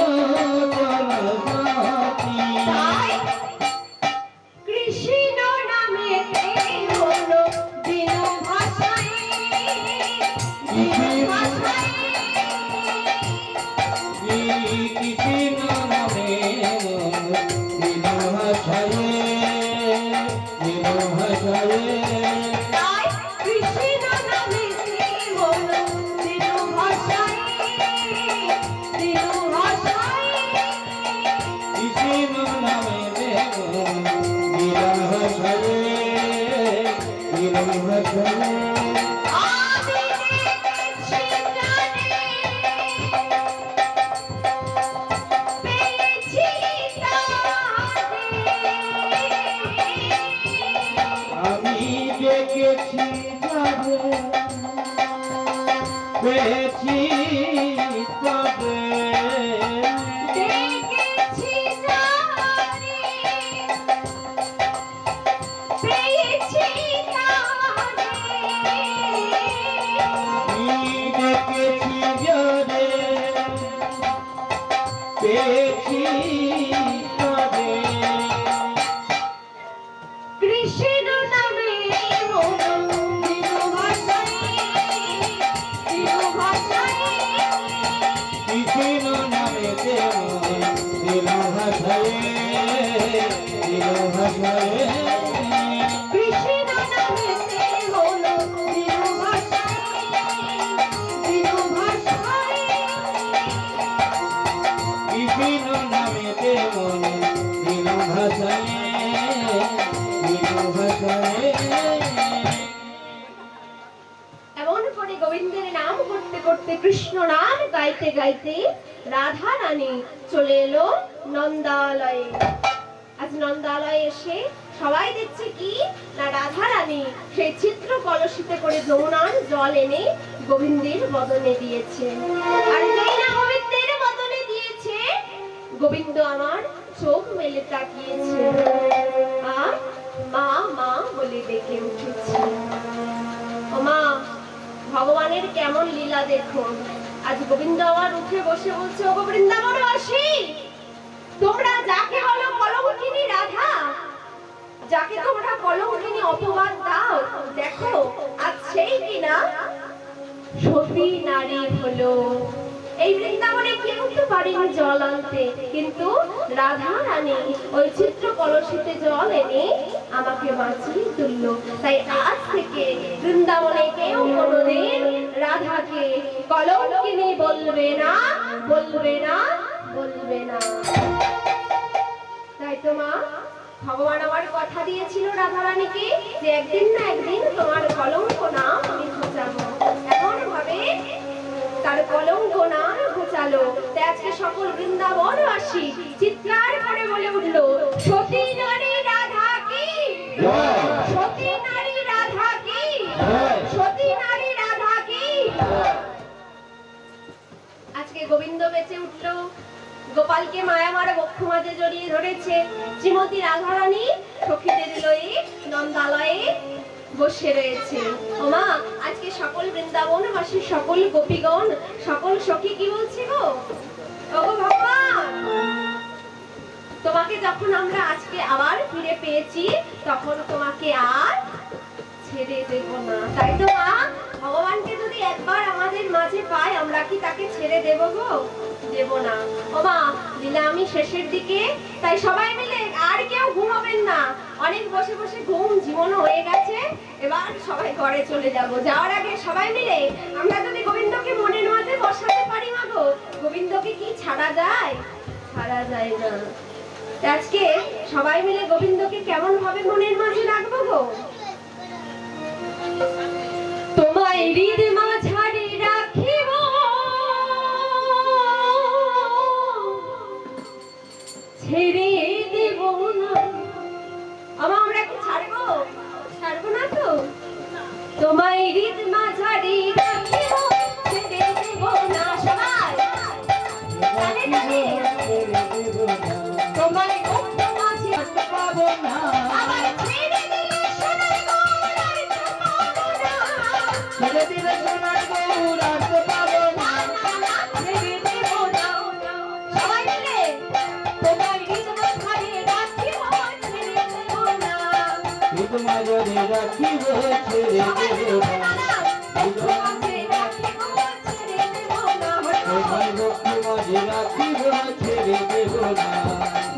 চলার সাথী। তাই কৃষ্ণ নামেতে হলো দিন ভাষায়, দিন ভাষায়, কৃষ্ণ নামে দিন ভাষায়, দিন ভাষায়, তাই কৃষ্ণ নামেতে হলো দিন ভাষায়, দিন ভাষায়। কৃষ্ণ নামে দিন ভাষায়, মিলন ভাষায় আমি দেখেছি প্রাণে, পেয়েছি তারে। আমি দেখেছি যাবে পেয়েছি তবে দেখেছি তারে, পেয়েছি তারে। আমি দেখেছি যাবে পেয়েছি তবে কৃষ্ণ নামে মন্দির ভাষায়, দিল ভাষায়। কৃষ্ণ নামে দিল ভাষায় দিল ভাষায় কৃষ্ণ নামেতে হলো দিল ভাষায়, দিল ভাষায়। কৃষ্ণ নামে দেবন দিল ভাষায় দিল ভাষায় এমন করে গোবিন্দের নাম করতে করতে, কৃষ্ণ নাম গাইতে গাইতে রাধা রানী চলে এলো নন্দালয়ে। আজ নন্দালয়ে এসে সবাই দেখছে কি না, রাধা রানী সেই চিত্র কলসিতে করে যমুনার জল এনে গোবিন্দের বদনে দিয়েছে। আর যেই না গোবিন্দের বদনে দিয়েছে, গোবিন্দ আমার চোখ মেলে তাকিয়েছে আর মা মা বলে ডেকে উঠেছে। ও মা, ভগবানের কেমন লীলা দেখো। আজ গোবিন্দ আমার উঠে বসে বলছে, ও বৃন্দাবনবাসী, তোমরা যাকে বলো কলঙ্কিনী রাধা, যাকে তোমরা কলঙ্কিনী অপবাদ দাও, দেখো আজ সেই কিনা সতী নারী হলো। এই বৃন্দাবনে কেউ তো পারেনি জল আনতে, কিন্তু রাধা রানী ওই চিত্র কলসিতে জল এনে আমাকে বাঁচিয়ে তুললো। তাই আজ থেকে বৃন্দাবনে কেউ কোনোদিন রাধাকে কলঙ্কিনী বলবে না, বলবে না, বলবে না। তাই তো মা, ভগবান আমার কথা দিয়েছিল রাধা রানীকে যে একদিন না একদিন তোমার কলঙ্ক নাম আমি ঘোচাবো। এমন ভাবে তার কলঙ্ক নাম ঘোচালো। তাই আজকে সকল বৃন্দাবনবাসী চিৎকার করে বলে উঠলো, সতী নারী রাধা কি, সতী নারী রাধা কি, সতী নারী রাধা কি। আজকে গোবিন্দ বেঁচে উঠলো, গোপালকে মায়ামার বক্ষ মাঝে জড়িয়ে ধরেছে। শ্রীমতী রাধারানী সখীদের লয়ে নন্দালয়ে বসে রয়েছে। ও মা, আজকে সকল বৃন্দাবনবাসী, সকল গোপীগণ, সকল সখী কি বলছে গো, ওগো ভগবান, তোমাকে যখন আমরা আজকে আবার ফিরে পেয়েছি, তখন তোমাকে আর ছেড়ে দেব না। তাই তো মা, ভগবানকে যদি একবার আমাদের মাঝে পাই, আমরা কি তাকে ছেড়ে দেব গো? দেব না। ও মা, লীলা আমি শেষের দিকে, তাই সবাই মিলে আর কেউ ঘুমাবেন না। অনেক বসে বসে ঘুম জীবন হয়ে গেছে, এবার সবাই ঘরে চলে যাব। যাওয়ার আগে সবাই মিলে আমরা যদি গোবিন্দকে মনের মাঝে বসাতে পারি মা গো, গোবিন্দকে কি ছাড়া যায়? ছাড়া যায় না। আজকে সবাই মিলে গোবিন্দকে কেমন ভাবে মনের মাঝে রাখবো গো? তোমায় হৃদ মাঝারে রাখিব, ছেড়ে দেব না। আমরা কি ছাড়বো? ছাড়বো না তো। তোমায় হৃদ মাঝারে রাখিব, ছেড়ে দেব না। সবাই তালে তালে। তোমায় মুক্ত মাঝে পাবো না, আবার ছেড়ে দিলে সোনার গৌর আর তো পাবো না। ছেড়ে দিলে সোনার গৌর আর তো পাবো না। ছেড়ে দেব না। সবাই মিলে তোমায় হৃদ মাঝারে রাখিব, ছেড়ে দেব না। হৃদ মাঝারে রাখিব, ছেড়ে দেব না। হৃদ মাঝে রাখিব, ছেড়ে দেব না। তোমায় লক্ষ্মী মাঝে রাখিব, ছেড়ে দেব না।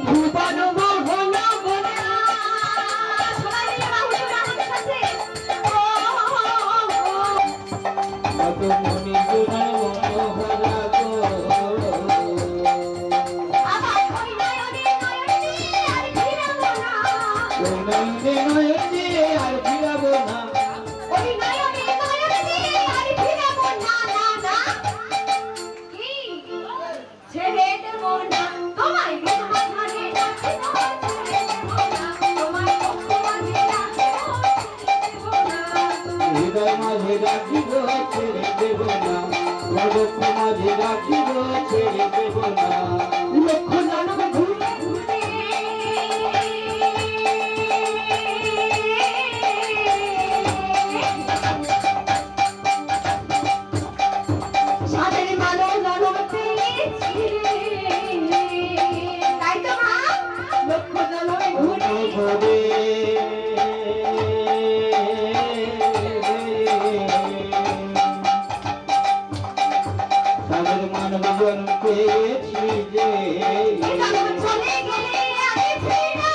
ভুবন মোহন বলে সবাই মিলে বাহুগুলো আমাদের সাথে। কত মনি গুণের মনোহরা গো। আবার ওই নয়নে নয়নে আর ফিরাবো না। ওই নয়নে নয়নে আর ফিরাবো না। হৃদয় মাঝে রাখিব ছেড়ে দেব না লক্ষ মাঝে রাখিব ছেড়ে দেব না লক্ষ জানব ঘুরে ঘুরে সাদের মানব মানব পেয়েছি তাই তো মা লক্ষ জানব ঘুরে ঘুরে তাদের মানব জন পেয়েছি যে চলে গেলে আমি ফিরে